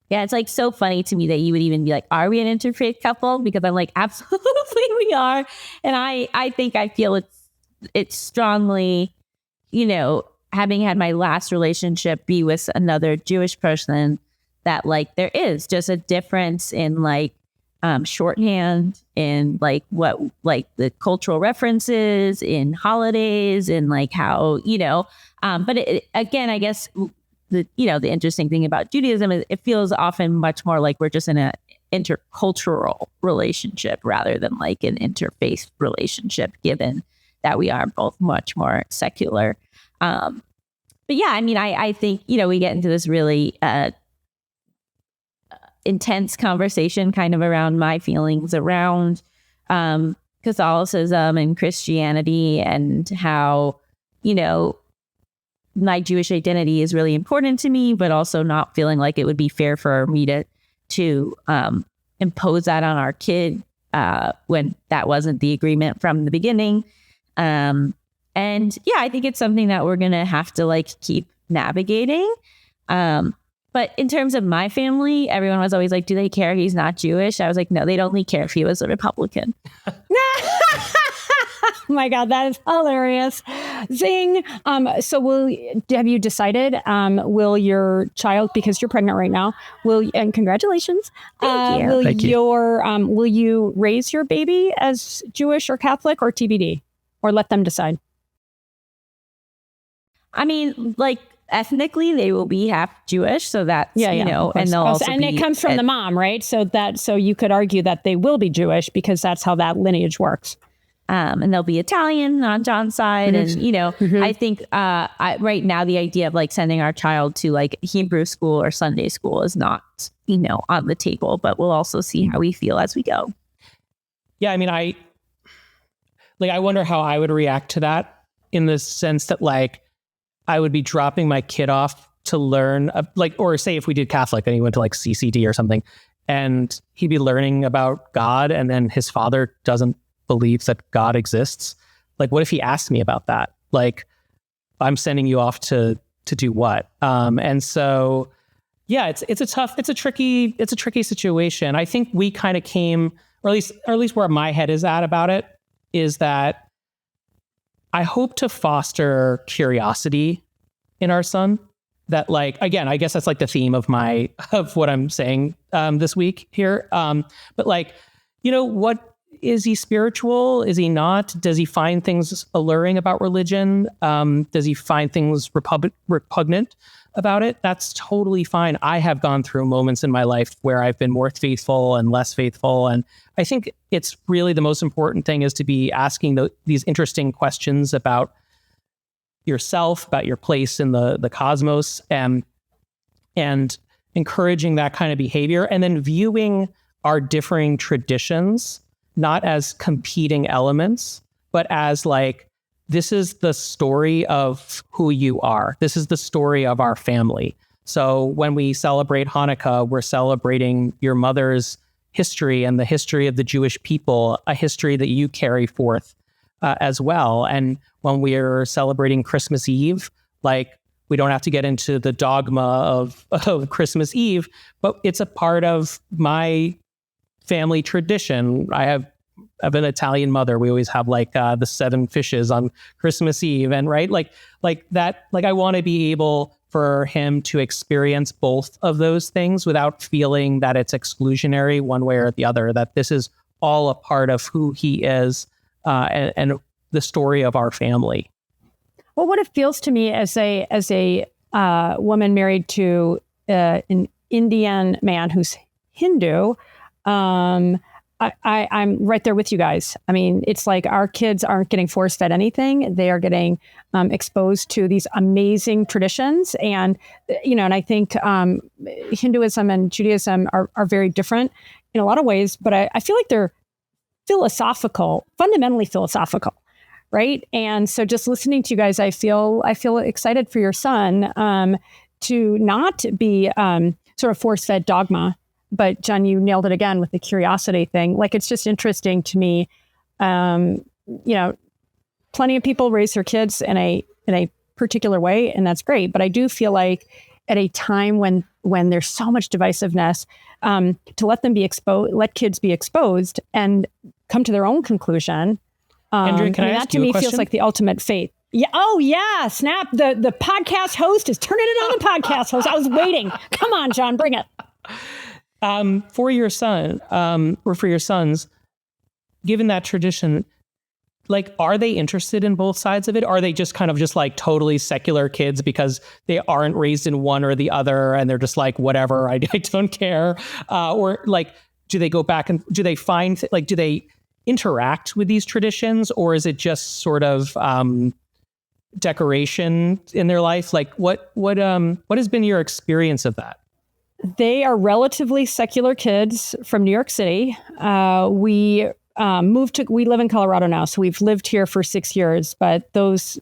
Yeah, it's like so funny to me that you would even be like, are we an interfaith couple? Because I'm like, absolutely we are. And I think I feel it's strongly, having had my last relationship be with another Jewish person, that like there is just a difference in like shorthand, in like what like the cultural references in holidays, and like how, but again, I guess the interesting thing about Judaism is it feels often much more like we're just in a intercultural relationship rather than like an interfaith relationship, given that we are both much more secular. But yeah, I mean, I think, we get into this really intense conversation kind of around my feelings around Catholicism and Christianity, and how, my Jewish identity is really important to me, but also not feeling like it would be fair for me to impose that on our kid when that wasn't the agreement from the beginning. And yeah, I think it's something that we're going to have to like keep navigating. But in terms of my family, everyone was always like, do they care he's not Jewish? I was like, no, they'd only care if he was a Republican. Oh my God, that is hilarious. Zing. So have you decided, will your child, because you're pregnant right now, and congratulations. Thank you. Will you raise your baby as Jewish or Catholic, or TBD, or let them decide? I mean, like, ethnically they will be half Jewish, so that's and they'll also and it comes from the mom, right? So you could argue that they will be Jewish because that's how that lineage works. And they'll be Italian on John's side, and I think right now the idea of like sending our child to like Hebrew school or Sunday school is not on the table, but we'll also see how we feel as we go. Yeah, I mean, I wonder how I would react to that, in the sense that like I would be dropping my kid off to learn, or say if we did Catholic and he went to like CCD or something, and he'd be learning about God, and then his father doesn't believe that God exists. Like, what if he asked me about that? Like, I'm sending you off to do what? And so, yeah, it's a tricky situation. I think we kind of came, or at least where my head is at about it, is that I hope to foster curiosity in our son. That, like, again, I guess that's like the theme of what I'm saying this week here. But like, what is he spiritual? Is he not? Does he find things alluring about religion? Does he find things repugnant about it? That's totally fine. I have gone through moments in my life where I've been more faithful and less faithful. And I think it's really the most important thing is to be asking these interesting questions about yourself, about your place in the cosmos, and encouraging that kind of behavior, and then viewing our differing traditions not as competing elements, but as like, this is the story of who you are. This is the story of our family. So when we celebrate Hanukkah, we're celebrating your mother's history and the history of the Jewish people, a history that you carry forth as well. And when we're celebrating Christmas Eve, like, we don't have to get into the dogma of Christmas Eve, but it's a part of my family tradition. I have an Italian mother, we always have like the 7 fishes on Christmas Eve, and right, like that. Like I want to be able for him to experience both of those things without feeling that it's exclusionary one way or the other. That this is all a part of who he is, and the story of our family. Well, what it feels to me as a woman married to an Indian man who's Hindu, I'm right there with you guys. I mean, it's like our kids aren't getting force-fed anything. They are getting exposed to these amazing traditions. And, and I think Hinduism and Judaism are very different in a lot of ways, but I feel like they're fundamentally philosophical, right? And so just listening to you guys, I feel excited for your son to not be sort of force-fed dogma. But John, you nailed it again with the curiosity thing. Like, it's just interesting to me. Plenty of people raise their kids in a particular way, and that's great. But I do feel like at a time when there's so much divisiveness, to let kids be exposed and come to their own conclusion. Andrea, can I ask that to you a me question? feels like the ultimate faith. Yeah. Oh yeah. Snap. The podcast host is turning it on the podcast host. I was waiting. Come on, John, bring it. For your son, or for your sons, given that tradition, like, are they interested in both sides of it? Are they just kind of just like totally secular kids because they aren't raised in one or the other, and they're just like, whatever, I don't care? Or like, do they go back and do they find, like, do they interact with these traditions, or is it just sort of decoration in their life? Like, what has been your experience of that? They are relatively secular kids from New York City. We live in Colorado now, so we've lived here for 6 years, but those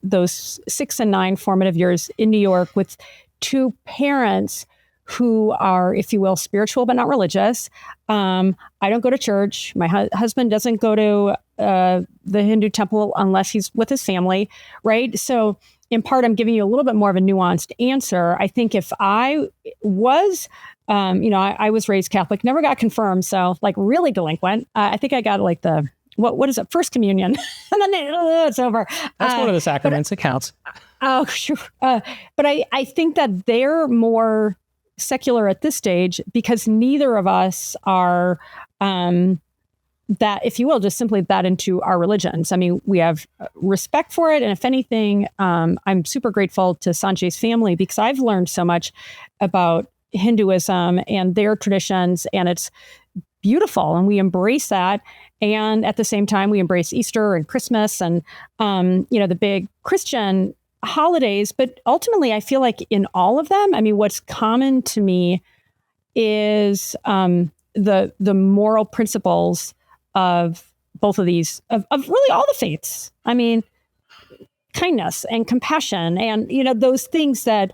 6 and 9 formative years in New York with 2 parents who are, if you will, spiritual but not religious. I don't go to church. My husband doesn't go to the Hindu temple unless he's with his family, right? So in part, I'm giving you a little bit more of a nuanced answer. I think if I was, I was raised Catholic, never got confirmed, so like really delinquent. I think I got like the, what is it, First Communion, and then it's over. That's one of the sacraments. It counts. Oh, sure. But I think that they're more secular at this stage because neither of us are that, if you will, just simply that into our religions. I mean, we have respect for it. And if anything, I'm super grateful to Sanjay's family because I've learned so much about Hinduism and their traditions, and it's beautiful. And we embrace that. And at the same time, we embrace Easter and Christmas and, the big Christian holidays. But ultimately, I feel like in all of them, I mean, what's common to me is the moral principles of both of these, of really all the faiths. I mean, kindness and compassion and, those things that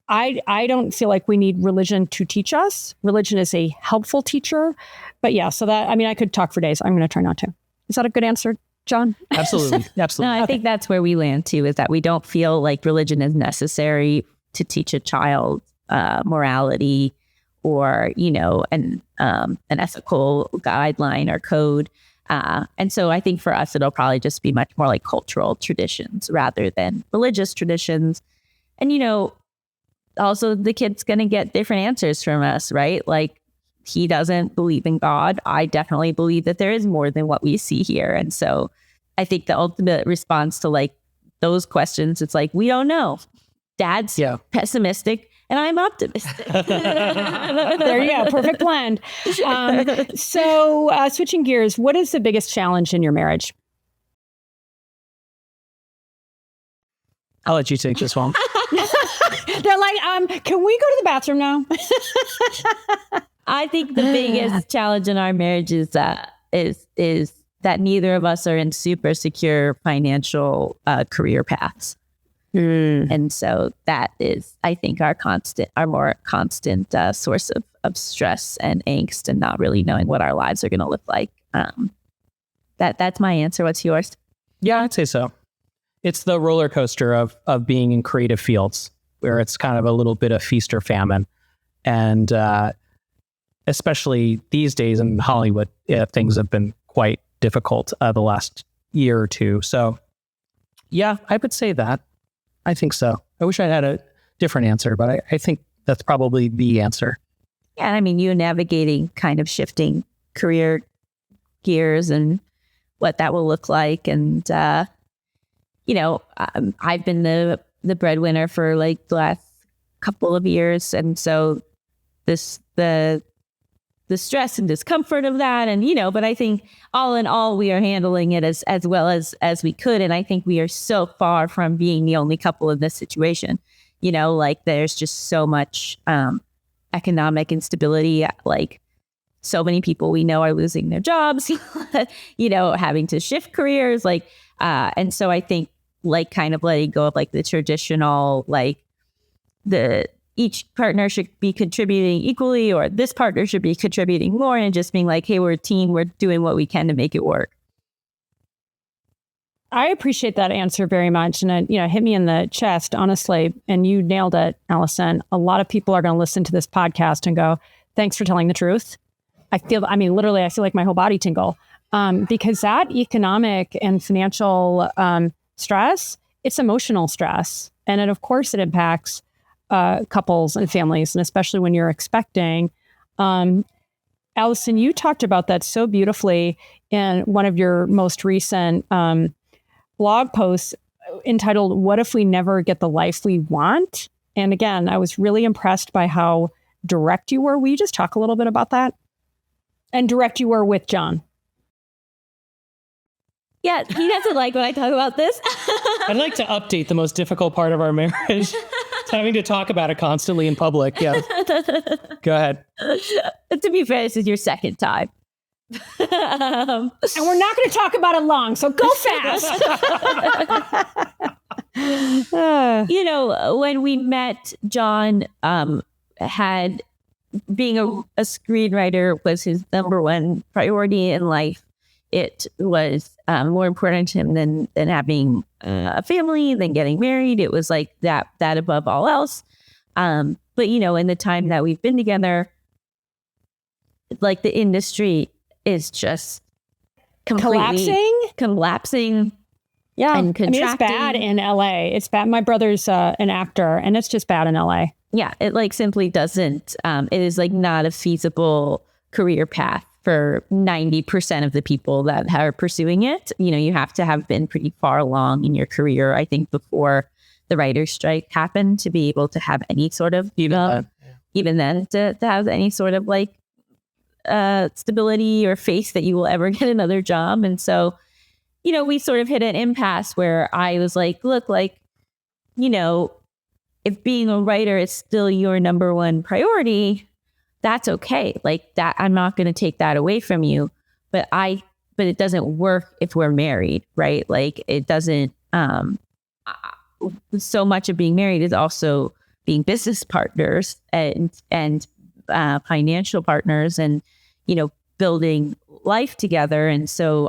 I don't feel like we need religion to teach us. Religion is a helpful teacher. But yeah, so that, I mean, I could talk for days. I'm going to try not to. Is that a good answer, John? Absolutely. Absolutely. No, I think that's where we land too, is that we don't feel like religion is necessary to teach a child morality or, an ethical guideline or code. And so I think for us, it'll probably just be much more like cultural traditions rather than religious traditions. And, also the kid's going to get different answers from us, right? Like, he doesn't believe in God. I definitely believe that there is more than what we see here. And so I think the ultimate response to like those questions, it's like, we don't know. Dad's pessimistic and I'm optimistic. There you go. Perfect blend. So switching gears, what is the biggest challenge in your marriage? I'll let you take this one. They're like, can we go to the bathroom now? I think the biggest challenge in our marriage is that neither of us are in super secure financial career paths. And so that is, I think, our more constant source of stress and angst and not really knowing what our lives are going to look like. That's my answer. What's yours? Yeah, I'd say so. It's the roller coaster of being in creative fields where it's kind of a little bit of feast or famine. And especially these days in Hollywood, things have been quite difficult the last year or two. So yeah, I would say that. I think so. I wish I had a different answer, but I think that's probably the answer. Yeah, I mean, you navigating kind of shifting career gears and what that will look like. And, I've been the breadwinner for like the last couple of years. And so the stress and discomfort of that. And, but I think all in all, we are handling it as well as we could. And I think we are so far from being the only couple in this situation. Like there's just so much economic instability. Like so many people we know are losing their jobs, having to shift careers. Like, and so I think like kind of letting go of like the traditional, like each partner should be contributing equally, or this partner should be contributing more, and just being like, hey, we're a team, we're doing what we can to make it work. I appreciate that answer very much. And it, hit me in the chest, honestly. And you nailed it, Allison. A lot of people are going to listen to this podcast and go, thanks for telling the truth. Literally, I feel like my whole body tingle because that economic and financial stress, it's emotional stress. And of course, it impacts couples and families, and especially when you're expecting. Allison, you talked about that so beautifully in one of your most recent blog posts entitled, "What if we never get the life we want?" And again, I was really impressed by how direct you were. Will you just talk a little bit about that? And direct you were with John. Yeah, he doesn't like when I talk about this. I'd like to update the most difficult part of our marriage. It's having to talk about it constantly in public. Yeah. Go ahead. To be fair, this is your second time. And we're not going to talk about it long, so go fast. When we met, John had being a screenwriter was his number one priority in life. It was more important to him than having a family, than getting married. It was like that above all else. But in the time that we've been together, like the industry is just completely collapsing. Yeah, and contracting. It's bad in LA. It's bad. My brother's an actor, and it's just bad in LA. Yeah, it like simply doesn't. It is like not a feasible career path for 90% of the people that are pursuing it. You have to have been pretty far along in your career, I think, before the writer's strike happened to be able to have any sort of, even then to have any sort of like stability or faith that you will ever get another job. And so, we sort of hit an impasse where I was like, look, like, if being a writer is still your number one priority, that's okay. Like that, I'm not going to take that away from you, but it doesn't work if we're married, right? Like it doesn't, so much of being married is also being business partners and financial partners and, building life together. And so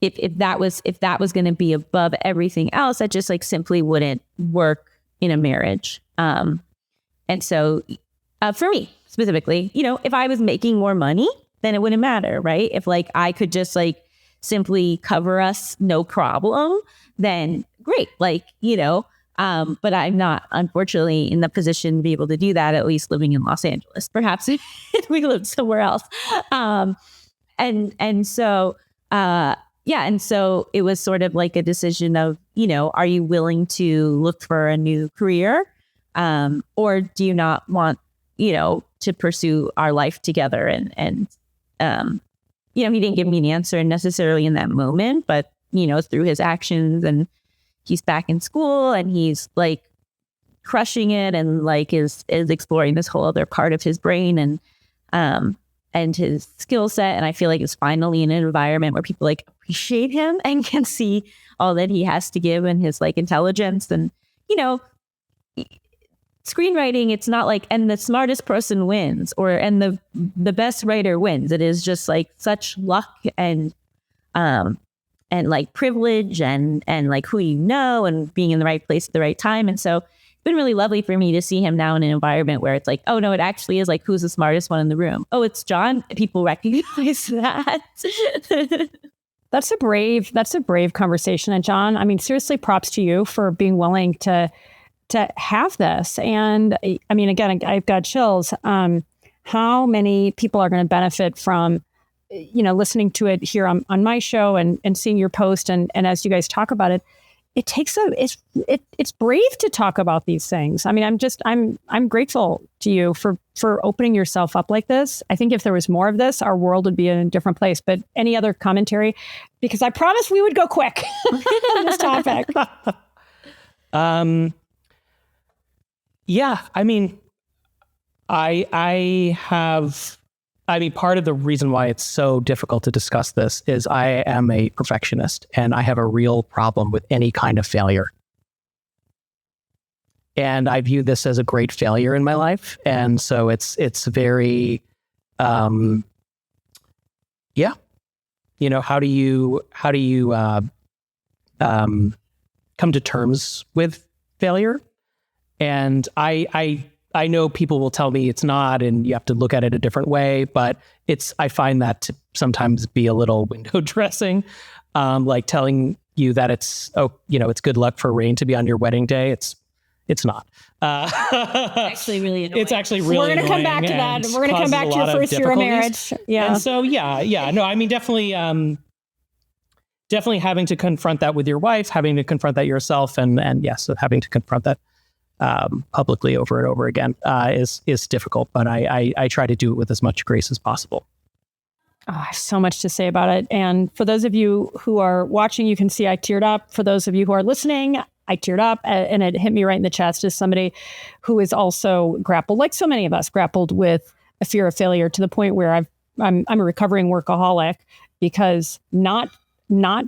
if that was going to be above everything else, that just like simply wouldn't work in a marriage. And so for me specifically, if I was making more money, then it wouldn't matter, right? If like I could just like simply cover us, no problem, then great. Like, but I'm not, unfortunately, in the position to be able to do that, at least living in Los Angeles. Perhaps if we lived somewhere else. And so it was sort of like a decision of, are you willing to look for a new career? Or do you not want, to pursue our life together? And he didn't give me an answer necessarily in that moment, but, through his actions, and he's back in school and he's like crushing it and like is exploring this whole other part of his brain and his skill set. And I feel like it's finally in an environment where people like appreciate him and can see all that he has to give and his like intelligence. And, screenwriting, it's not like, and the smartest person wins and the best writer wins. It is just like such luck and like privilege and like who and being in the right place at the right time. And so been really lovely for me to see him now in an environment where it's like, oh no, it actually is like, who's the smartest one in the room? Oh, it's John. People recognize that. That's a brave conversation. And John, I mean, seriously, props to you for being willing to have this. And I mean, again, I've got chills. How many people are going to benefit from, listening to it here on my show and seeing your post and as you guys talk about it? It's brave to talk about these things. I mean, I'm grateful to you for opening yourself up like this. I think if there was more of this, our world would be in a different place. But any other commentary? Because I promised we would go quick on this topic. Yeah, I mean, part of the reason why it's so difficult to discuss this is I am a perfectionist and I have a real problem with any kind of failure. And I view this as a great failure in my life. And so it's very, how do you come to terms with failure? And I know people will tell me it's not, and you have to look at it a different way, but I find that to sometimes be a little window dressing, like telling you that it's good luck for rain to be on your wedding day. It's not. Actually really annoying. It's actually really We're going to come back to that. We're going to come back to your first year of marriage. Yeah. And so, no, I mean, definitely having to confront that with your wife, having to confront that yourself, and yes, having to confront that publicly over and over again is difficult, but I try to do it with as much grace as possible. Oh, I have so much to say about it. And for those of you who are watching, you can see I teared up. For those of you who are listening, I teared up, and it hit me right in the chest as somebody who is also grappled, like so many of us, grappled with a fear of failure to the point where I'm a recovering workaholic because not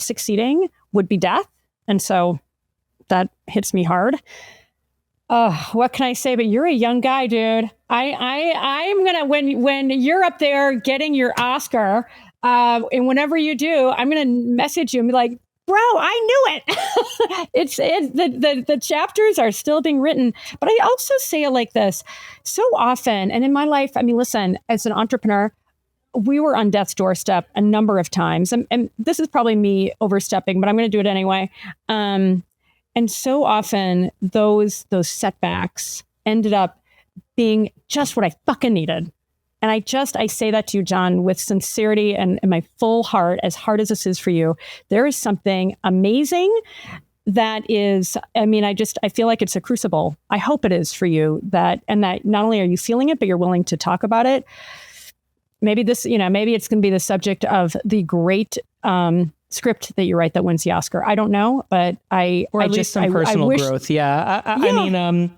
succeeding would be death. And so that hits me hard. What can I say? But you're a young guy, dude. I'm gonna when you're up there getting your Oscar, and whenever you do, I'm gonna message you and be like, "Bro, I knew it." The chapters are still being written, but I also say it like this so often, and in my life, I mean, listen, as an entrepreneur, we were on death's doorstep a number of times, and this is probably me overstepping, but I'm going to do it anyway. And so often those setbacks ended up being just what I fucking needed. And I say that to you, John, with sincerity and my full heart, as hard as this is for you. There is something amazing that is, I mean, I feel like it's a crucible. I hope it is for you that not only are you feeling it, but you're willing to talk about it. Maybe maybe it's going to be the subject of the great script that you write that wins the Oscar. I don't know, but or at least some personal growth. Yeah. I mean,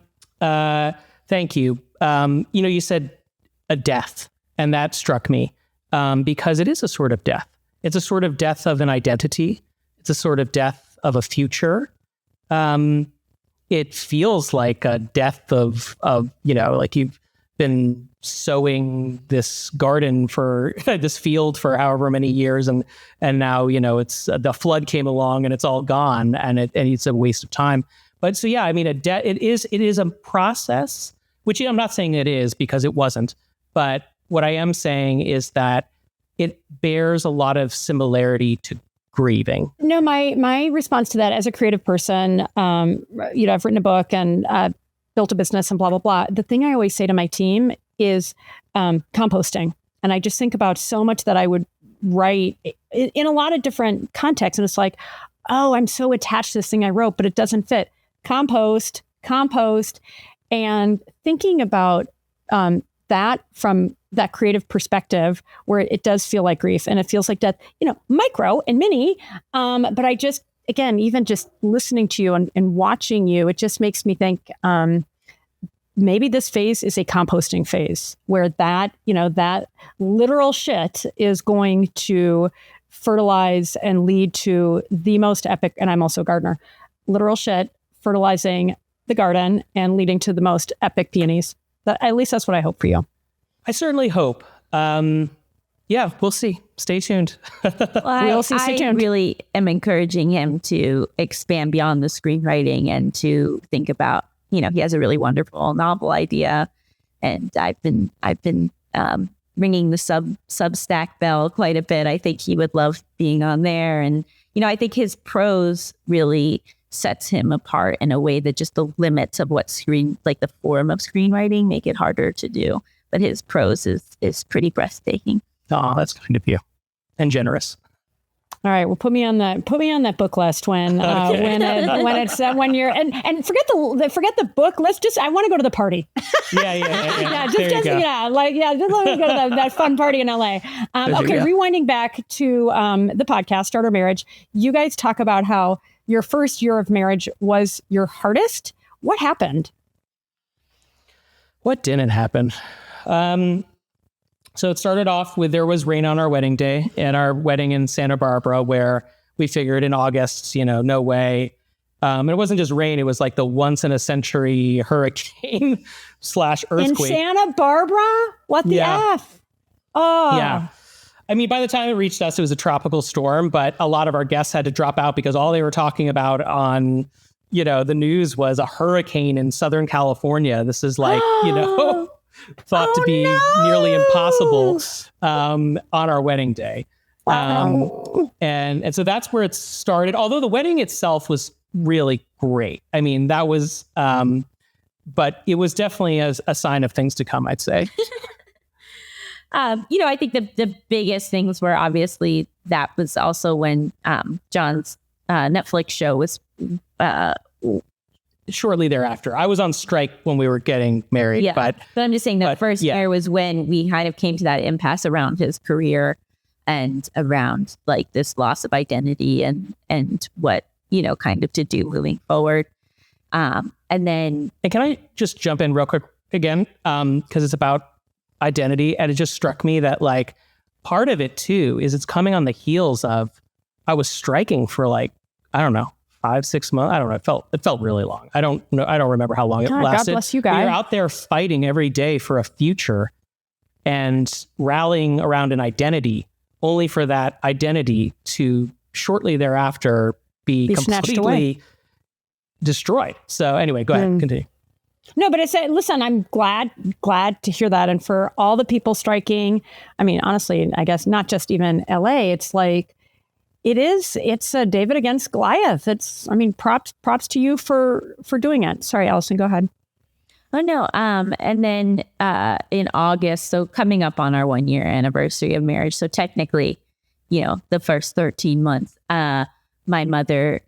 thank you. You said a death, and that struck me because it is a sort of death. It's a sort of death of an identity. It's a sort of death of a future. It feels like a death of like you've been sowing this garden for this field for however many years, and now it's the flood came along and it's all gone, and it's a waste of time. But so yeah, I mean, it is a process, which I'm not saying it is because it wasn't, but what I am saying is that it bears a lot of similarity to grieving. No, my response to that as a creative person, I've written a book and built a business and blah, blah, blah. The thing I always say to my team is composting. And I just think about so much that I would write in a lot of different contexts. And it's like, oh, I'm so attached to this thing I wrote, but it doesn't fit. Compost. And thinking about that from that creative perspective where it does feel like grief and it feels like death, micro and mini. But I just, again, even just listening to you and watching you, it just makes me think, maybe this phase is a composting phase where that literal shit is going to fertilize and lead to the most epic, and I'm also a gardener, literal shit fertilizing the garden and leading to the most epic peonies. At least that's what I hope for you. I certainly hope. Yeah, we'll see. Stay tuned. We'll see. Stay tuned. I really am encouraging him to expand beyond the screenwriting and to think about he has a really wonderful novel idea, and I've been ringing the Substack bell quite a bit. I think he would love being on there, and I think his prose really sets him apart in a way that just the limits of what the form of screenwriting make it harder to do. But his prose is pretty breathtaking. Oh, that's kind of you, and generous. All right, well, put me on that book list when you're and forget the book. I want to go to the party. Yeah. Just let me go to that fun party in LA. Rewinding back to the podcast Starter Marriage, you guys talk about how your first year of marriage was your hardest. What happened? What didn't happen? So it started off with there was rain on our wedding day at our wedding in Santa Barbara, where we figured in August, no way. And it wasn't just rain. It was like the once in a century hurricane / earthquake. In Santa Barbara? What the F? Oh. Yeah. I mean, by the time it reached us, it was a tropical storm, but a lot of our guests had to drop out because all they were talking about on, the news was a hurricane in Southern California. This is like, thought to be nearly impossible on our wedding day. And so that's where it started. Although the wedding itself was really great. I mean, that was, but it was definitely a sign of things to come, I'd say. I think the biggest things were obviously that was also when John's Netflix show was shortly thereafter. I was on strike when we were getting married. Yeah, but I'm just saying the first year was when we kind of came to that impasse around his career and around like this loss of identity and what, kind of to do moving forward. And can I just jump in real quick again? Because it's about identity. And it just struck me that like part of it too is it's coming on the heels of I was striking for like, I don't know, 5-6 months. I don't know. It felt really long. I don't know. I don't remember how long it lasted. God bless you guys. We were out there fighting every day for a future and rallying around an identity, only for that identity to shortly thereafter be completely destroyed. So anyway, go ahead, continue. No, but listen, I'm glad to hear that. And for all the people striking, I mean, honestly, I guess not just even LA, it's like, it's a David against Goliath. Props to you for doing it. Sorry, Allison, go ahead. Oh, no. And then in August, so coming up on our 1-year anniversary of marriage. So technically, the first 13 months, my mother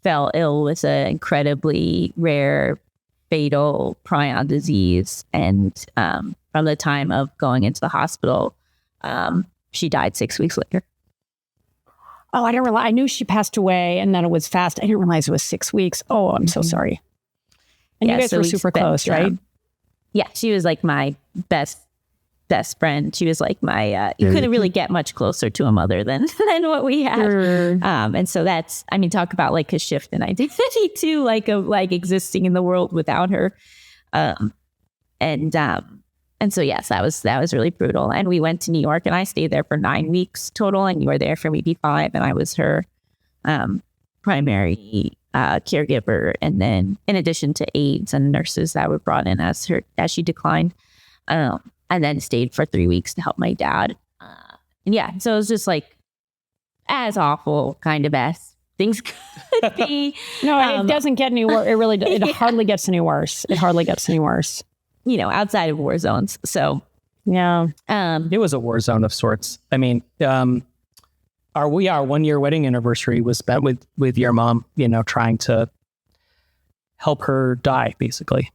fell ill with an incredibly rare, fatal prion disease. And from the time of going into the hospital, she died 6 weeks later. Oh, I didn't realize. I knew she passed away and then it was fast. I didn't realize it was 6 weeks. Oh, I'm so sorry. And you guys were super close, right? Yeah, she was like my best friend. She was like my, you couldn't really get much closer to a mother than what we had. And so that's, talk about like a shift in identity too, like existing in the world without her. And so, yes, that was really brutal. And we went to New York and I stayed there for 9 weeks total. And you were there for maybe 5. And I was her primary caregiver. And then in addition to aides and nurses that were brought in as she declined, and then stayed for 3 weeks to help my dad. So it was just like as awful kind of as things could be. No, it doesn't get any worse. It really, it hardly gets any worse. It hardly gets any worse. Outside of war zones. So, yeah. It was a war zone of sorts. I mean, our 1-year wedding anniversary was spent with your mom, trying to help her die, basically.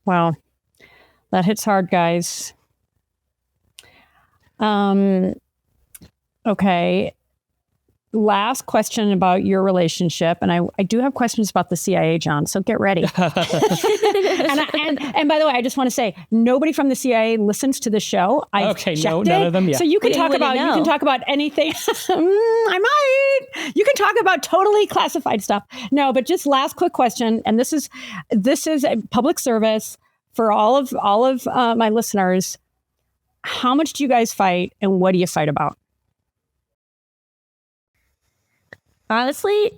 Wow. That hits hard, guys. Okay. Last question about your relationship. And I do have questions about the CIA, John, so get ready. and by the way, I just want to say, nobody from the CIA listens to the show. None of them, yeah. So you can talk about anything. I might. You can talk about totally classified stuff. No, but just last quick question. And this is a public service for all of my listeners. How much do you guys fight and what do you fight about? Honestly,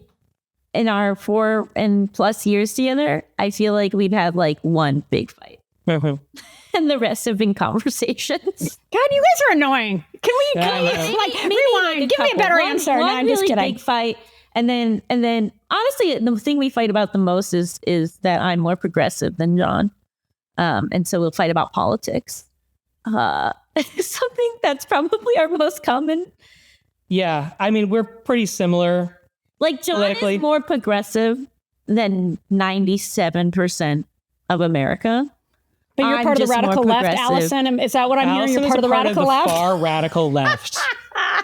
in our 4 and plus years together, I feel like we've had like one big fight. And the rest have been conversations. God, you guys are annoying. Can we rewind? Give me a better answer. No, I'm just kidding. Big fight. And then honestly, the thing we fight about the most is that I'm more progressive than John. And so we'll fight about politics. Something that's probably our most common. Yeah. I mean, we're pretty similar. Like John is more progressive than 97% of America. But you're part of the radical left, Allison. Is that what I'm hearing? You're part of the radical left? Far radical left.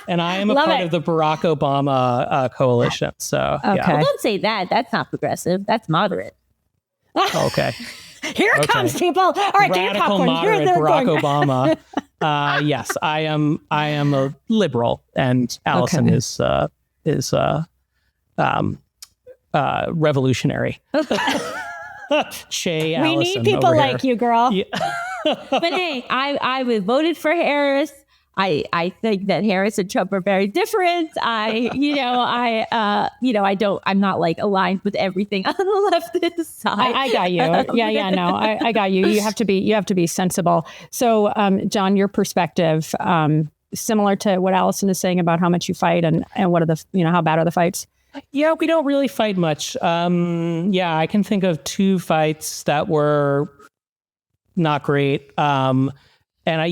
And I am a part of the Barack Obama coalition. So, okay. Well, don't say that. That's not progressive. That's moderate. Okay. Here it comes, people. All right, get your popcorn. Moderate Barack Obama. Yes, I am a liberal, and Allison is revolutionary. Allison, we need people like you, girl. Yeah. But hey, I voted for Harris. I think that Harris and Trump are very different. I'm not like aligned with everything on the leftist side. I got you. Yeah. No, I got you. You have to be sensible. So, John, your perspective, similar to what Allison is saying about how much you fight and what are the, how bad are the fights? Yeah, we don't really fight much. I can think of 2 fights that were not great. And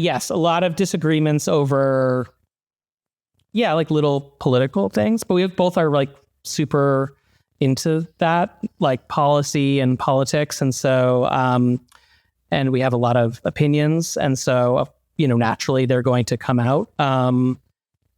yes, a lot of disagreements over, like little political things, but we both are like super into that, like policy and politics. And so, and we have a lot of opinions. And so, naturally they're going to come out.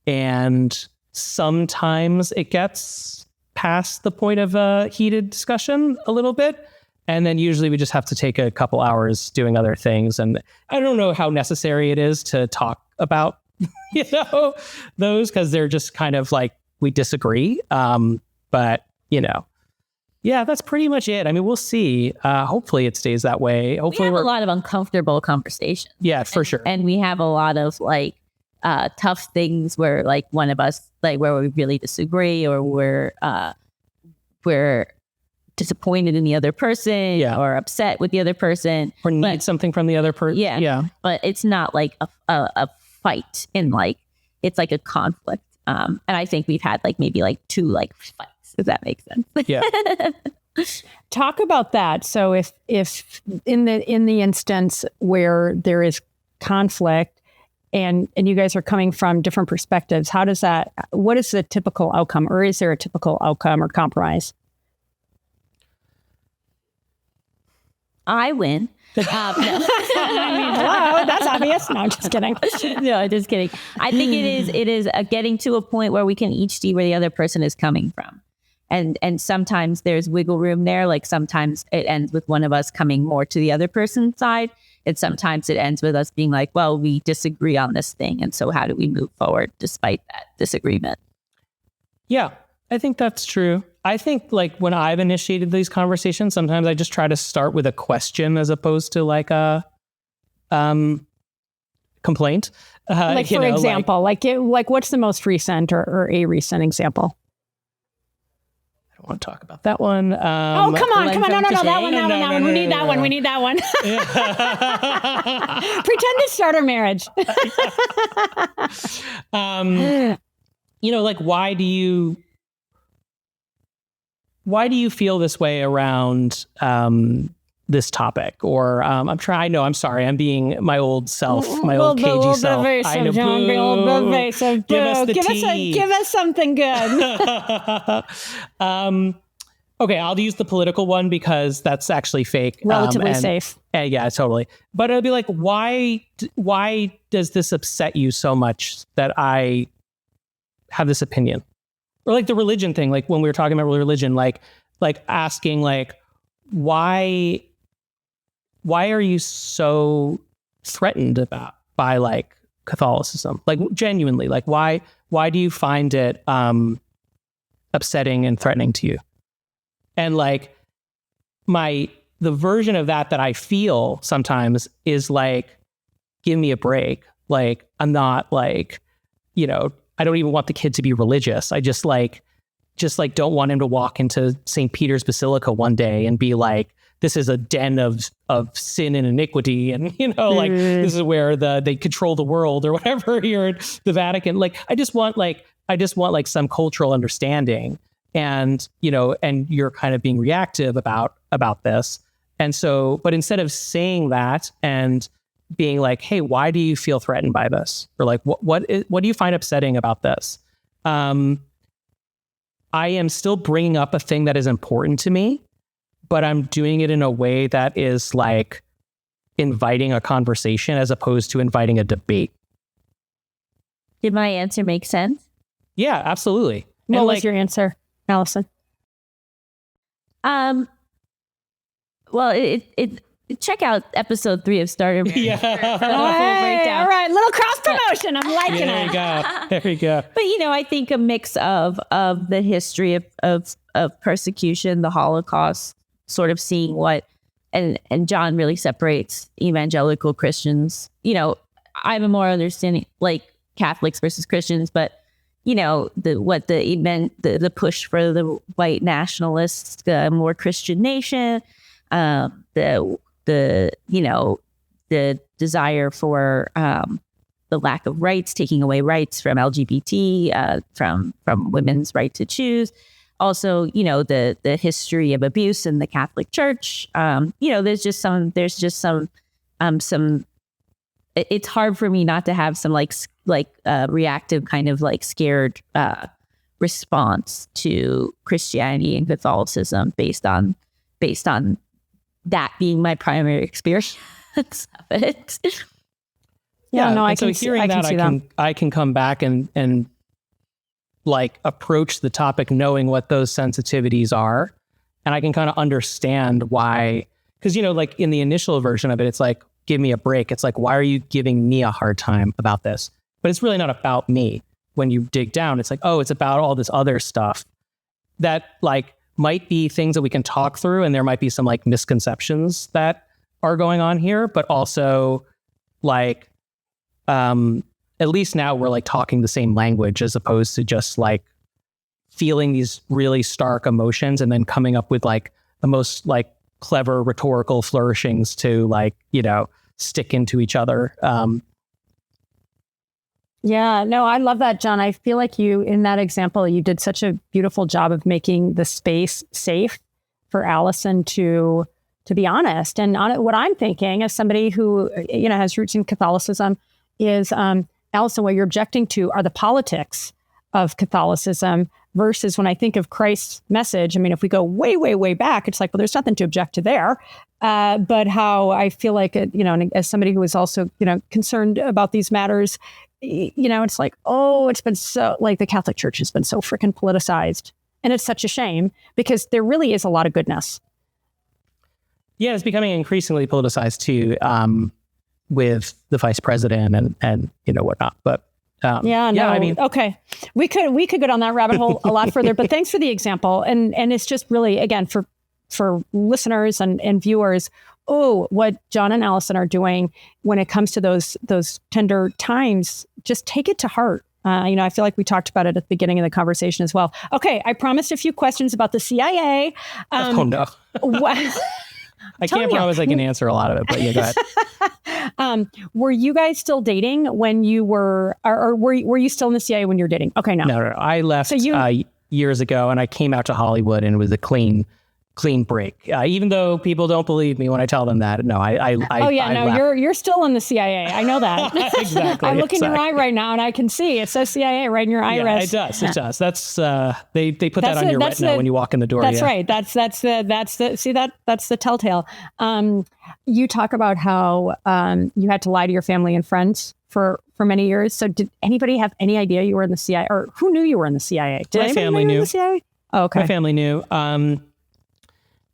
And sometimes it gets past the point of a heated discussion a little bit. And then usually we just have to take a couple hours doing other things. And I don't know how necessary it is to talk about, those, because they're just kind of like, we disagree. But, that's pretty much it. I mean, we'll see. Hopefully it stays that way. Hopefully we have a lot of uncomfortable conversations. Yeah, for sure. And we have a lot of like tough things where like one of us, like where we really disagree or we're disappointed in the other person or upset with the other person or need something from the other person. Yeah. But it's not like a fight in like, it's like a conflict. And I think we've had like maybe like 2 like fights, if that makes sense. Yeah. Talk about that. So if in the instance where there is conflict and you guys are coming from different perspectives, what is the typical outcome, or is there a typical outcome or compromise? I win. No. I mean, hello, that's obvious. No, I'm just kidding. No, just kidding. I think it is getting to a point where we can each see where the other person is coming from. And sometimes there's wiggle room there. Like sometimes it ends with one of us coming more to the other person's side. And sometimes it ends with us being like, well, we disagree on this thing. And so how do we move forward despite that disagreement? Yeah, I think that's true. I think like when I've initiated these conversations, sometimes I just try to start with a question as opposed to like a complaint. Like for example, like what's the most recent or a recent example? I don't want to talk about that one. Come on. No, that one. We need that one. We need that one. Pretend to start our marriage. Like why do you feel this way around this topic? Or I'm sorry, I'm being my old self, my old cagey self. I know, boo. Give us the tea. Give us something good. Okay, I'll use the political one because that's actually fake. Relatively safe. Yeah, totally. But it'll be like, why does this upset you so much that I have this opinion? Or like the religion thing, like when we were talking about religion, like asking like, why are you so threatened by like Catholicism? Like genuinely, like why do you find it upsetting and threatening to you? And like the version of that I feel sometimes is like, give me a break. Like I'm not like, I don't even want the kid to be religious. I just like just like don't want him to walk into St. Peter's Basilica one day and be like, this is a den of sin and iniquity, and like this is where they control the world or whatever here at the Vatican. Like I just want some cultural understanding, and and you're kind of being reactive about this. And so, but instead of saying that and being like, hey, why do you feel threatened by this? Or like, what do you find upsetting about this? I am still bringing up a thing that is important to me, but I'm doing it in a way that is like inviting a conversation as opposed to inviting a debate. Did my answer make sense? Yeah, absolutely. What was your answer, Allison? Well, it check out episode 3 of Starter Marriage. Yeah. All right, little cross promotion. I'm liking it. There you go. But I think a mix of the history of persecution, the Holocaust, sort of seeing what, and John really separates evangelical Christians. I'm a more understanding like Catholics versus Christians, but the push for the white nationalists, the more Christian nation, the desire for the lack of rights, taking away rights from LGBT, from women's right to choose. Also, the history of abuse in the Catholic Church. There's just some. It's hard for me not to have some reactive kind of like scared response to Christianity and Catholicism based on that being my primary experience of it. I can see that. I can come back and like approach the topic knowing what those sensitivities are, and I can kind of understand why. Because like in the initial version of it, it's like, give me a break. It's like, why are you giving me a hard time about this? But it's really not about me. When you dig down, it's like, oh, it's about all this other stuff that like might be things that we can talk through, and there might be some like misconceptions that are going on here, but also like at least now we're like talking the same language as opposed to just like feeling these really stark emotions and then coming up with like the most like clever rhetorical flourishings to like stick into each other. Yeah, no, I love that, John. I feel like you, in that example, you did such a beautiful job of making the space safe for Allison to be honest. And what I'm thinking as somebody who, has roots in Catholicism is, Allison, what you're objecting to are the politics of Catholicism versus when I think of Christ's message. I mean, if we go way, way, way back, it's like, well, there's nothing to object to there. But how I feel like, as somebody who is also, concerned about these matters, it's like, oh, it's been so like the Catholic Church has been so freaking politicized. And it's such a shame because there really is a lot of goodness. Yeah, it's becoming increasingly politicized too, with the vice president and whatnot. But I mean, okay, we could go down that rabbit hole a lot further. But thanks for the example, and it's just really, again, for listeners and viewers, what John and Allison are doing when it comes to those tender times, just take it to heart. I feel like we talked about it at the beginning of the conversation as well. Okay, I promised a few questions about the CIA. Oh no. I can't promise I can answer a lot of it, but yeah, go ahead. Were you guys still dating when you were, or were you still in the CIA when you were dating? Okay, no. No. I left years ago, and I came out to Hollywood, and it was a clean break. Even though people don't believe me when I tell them that. No, I you're still in the CIA. I know that. Exactly. I'm looking in your eye right now, and I can see it says CIA right in your iris. Yeah, it does. That's they put that on your retina when you walk in the door. That's right. That's the telltale. You talk about how you had to lie to your family and friends for many years. So did anybody have any idea you were in the CIA, or who knew you were in the CIA? Did my family knew. The CIA? Oh, okay. My family knew.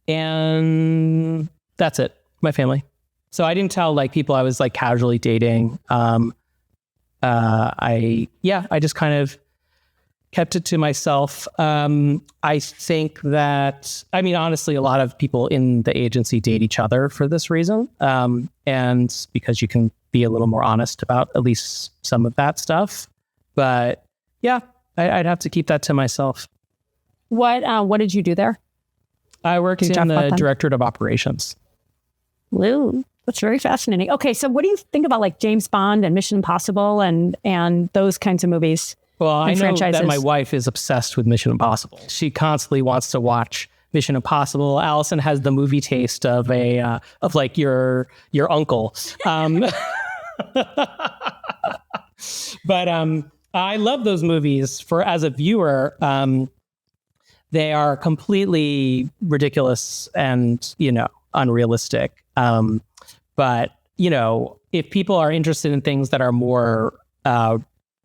And that's it. My family. So I didn't tell like people I was like casually dating. I just kind of kept it to myself. I think that, honestly, a lot of people in the agency date each other for this reason. And because you can be a little more honest about at least some of that stuff. But yeah, I'd have to keep that to myself. What did you do there? I worked in the Directorate of Operations. Woo. That's very fascinating. Okay, so what do you think about like James Bond and Mission Impossible and those kinds of movies? Well, I know franchises? that my wife is obsessed with Mission Impossible. She constantly wants to watch Mission Impossible. Allison has the movie taste of like your uncle. But I love those movies as a viewer. They are completely ridiculous and, unrealistic. But, if people are interested in things that are more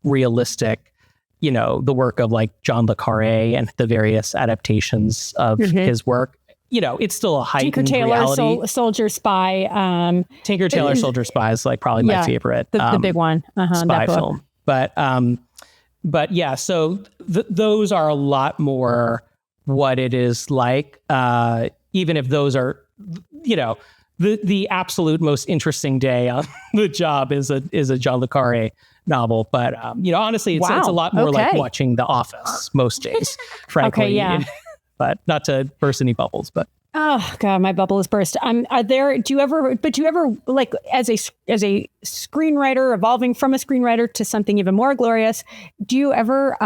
realistic, the work of like John Le Carre and the various adaptations of his work, it's still a heightened reality. Soldier Spy. Tinker Tailor Soldier Spy is like probably my favorite. The big one. Spy film. But yeah, so those are a lot more what it is like, even if those are, the absolute most interesting day on the job is a John Le Carre novel. But, honestly, it's a lot more like watching The Office most days, frankly. Okay, yeah. But not to burst any bubbles, but. Oh God, my bubble is burst. Do you ever like as a screenwriter, evolving from a screenwriter to something even more glorious, do you ever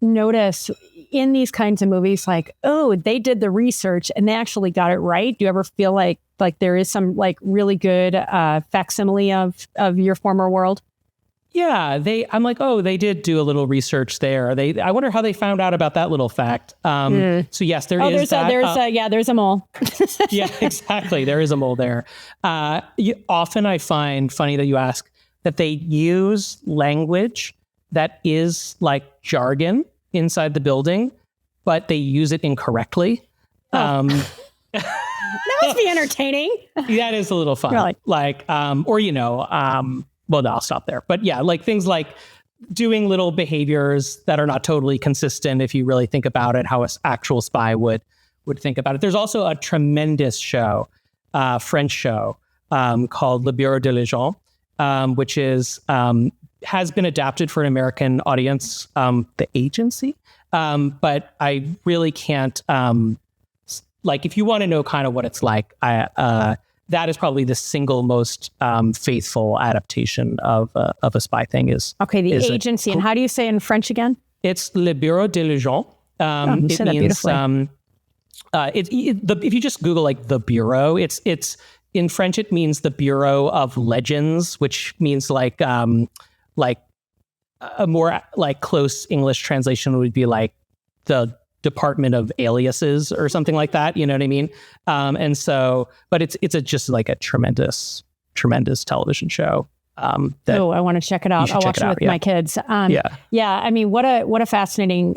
notice in these kinds of movies, like, oh, they did the research and they actually got it right? Do you ever feel like there is some like really good facsimile of your former world? Yeah, I'm like, oh, they did do a little research there. I wonder how they found out about that little fact. So yes, there's a mole. Yeah, exactly. There is a mole there. Often I find funny that you ask that they use language that is like jargon inside the building, but they use it incorrectly. That must be entertaining. That is a little fun. Really? Like, well, no, I'll stop there. But yeah, like things like doing little behaviors that are not totally consistent if you really think about it, how an actual spy would think about it. There's also a tremendous show, French show, called Le Bureau de l'Agent, which is has been adapted for an American audience, The Agency. But I really can't, like, if you want to know kind of what it's like, that is probably the single most faithful adaptation of a spy thing. The Agency. And how do you say in French again? It's Le Bureau de l'Agent. It means if you just Google like the Bureau, it's in French. It means the Bureau of Legends, which means like a more like close English translation would be like the Department of Aliases or something like that. You know what I mean? And so, but it's just like a tremendous television show. I want to check it out. I'll watch it with my kids. Yeah. I mean, what a fascinating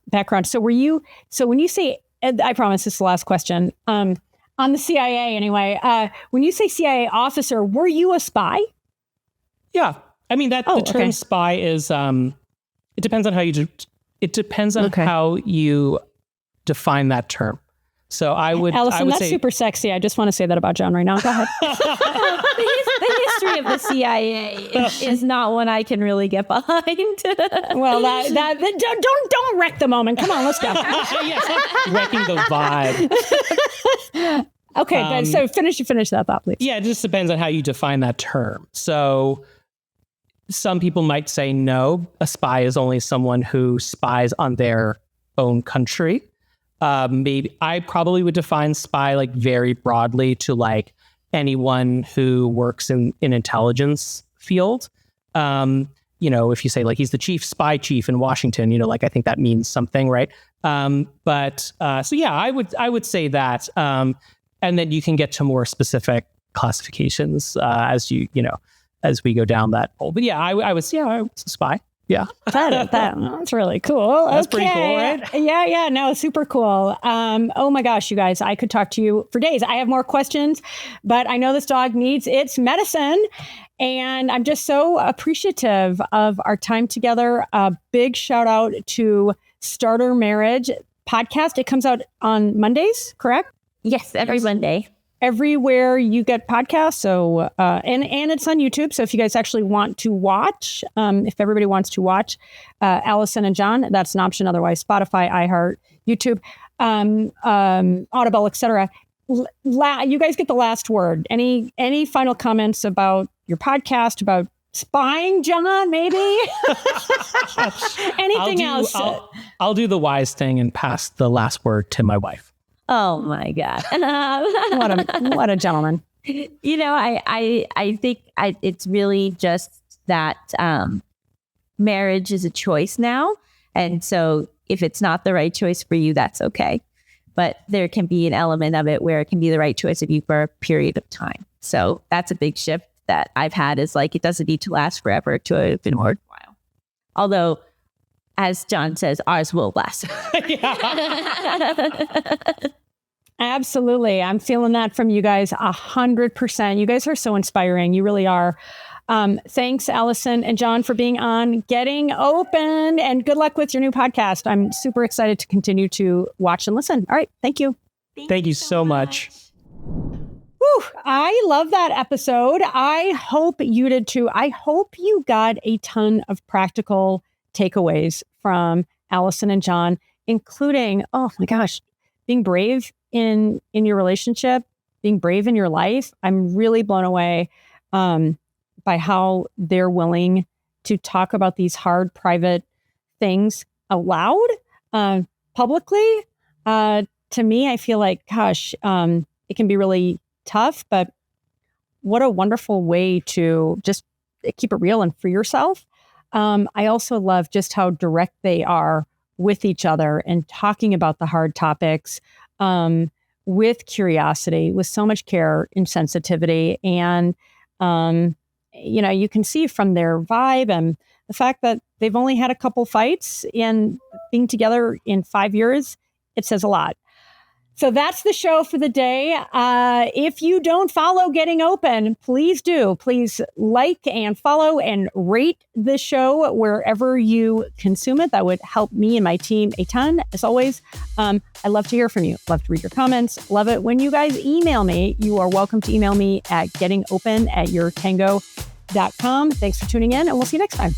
background. So when you say, I promise this is the last question, on the CIA anyway, when you say CIA officer, were you a spy? Yeah. I mean, the term spy is, it depends on how you do. It depends on how you define that term. So Allison, that's say, super sexy. I just want to say that about John right now. Go ahead. The history of the CIA is not one I can really get behind. Well, don't wreck the moment. Come on, let's go. Yes, wrecking the vibe. Okay, good. So finish that thought, please. Yeah, it just depends on how you define that term. So some people might say, no, a spy is only someone who spies on their own country. Maybe I probably would define spy like very broadly to like anyone who works in an intelligence field. If you say like he's the spy chief in Washington, like I think that means something, right? So yeah, I would say that. And then you can get to more specific classifications as as we go down that hole. But yeah, I was a spy. Yeah. That's really cool. That's pretty cool, right? Yeah. No, super cool. Oh my gosh, you guys, I could talk to you for days. I have more questions, but I know this dog needs its medicine. And I'm just so appreciative of our time together. A big shout out to Starter Marriage podcast. It comes out on Mondays, correct? Yes, every Monday. everywhere you get podcasts. So, and it's on YouTube. So if you guys actually want to watch, if everybody wants to watch Allison and John, that's an option. Otherwise, Spotify, iHeart, YouTube, Audible, etc. You guys get the last word. Any final comments about your podcast, about spying John, maybe? Anything else? I'll do the wise thing and pass the last word to my wife. Oh my God. What a gentleman. You know, I think it's really just that marriage is a choice now. And so if it's not the right choice for you, that's okay. But there can be an element of it where it can be the right choice of you for a period of time. So that's a big shift that I've had, is like, it doesn't need to last forever to have been worthwhile. Although, as John says, ours will last. Absolutely. I'm feeling that from you guys 100%. You guys are so inspiring. You really are. Thanks, Allison and John, for being on Getting Open, and good luck with your new podcast. I'm super excited to continue to watch and listen. All right. Thank you. Thank you so much. Whew, I love that episode. I hope you did too. I hope you got a ton of practical takeaways from Allison and John, including, oh my gosh, being brave in your relationship, being brave in your life. I'm really blown away by how they're willing to talk about these hard, private things aloud, publicly. To me, I feel like, gosh, it can be really tough, but what a wonderful way to just keep it real and free yourself. I also love just how direct they are with each other and talking about the hard topics with curiosity, with so much care and sensitivity. And, you can see from their vibe and the fact that they've only had a couple fights, and being together in 5 years, it says a lot. So that's the show for the day. If you don't follow Getting Open, please do. Please like and follow and rate the show wherever you consume it. That would help me and my team a ton. As always, I love to hear from you. Love to read your comments. Love it when you guys email me. You are welcome to email me at gettingopen@yourtango.com. Thanks for tuning in, and we'll see you next time.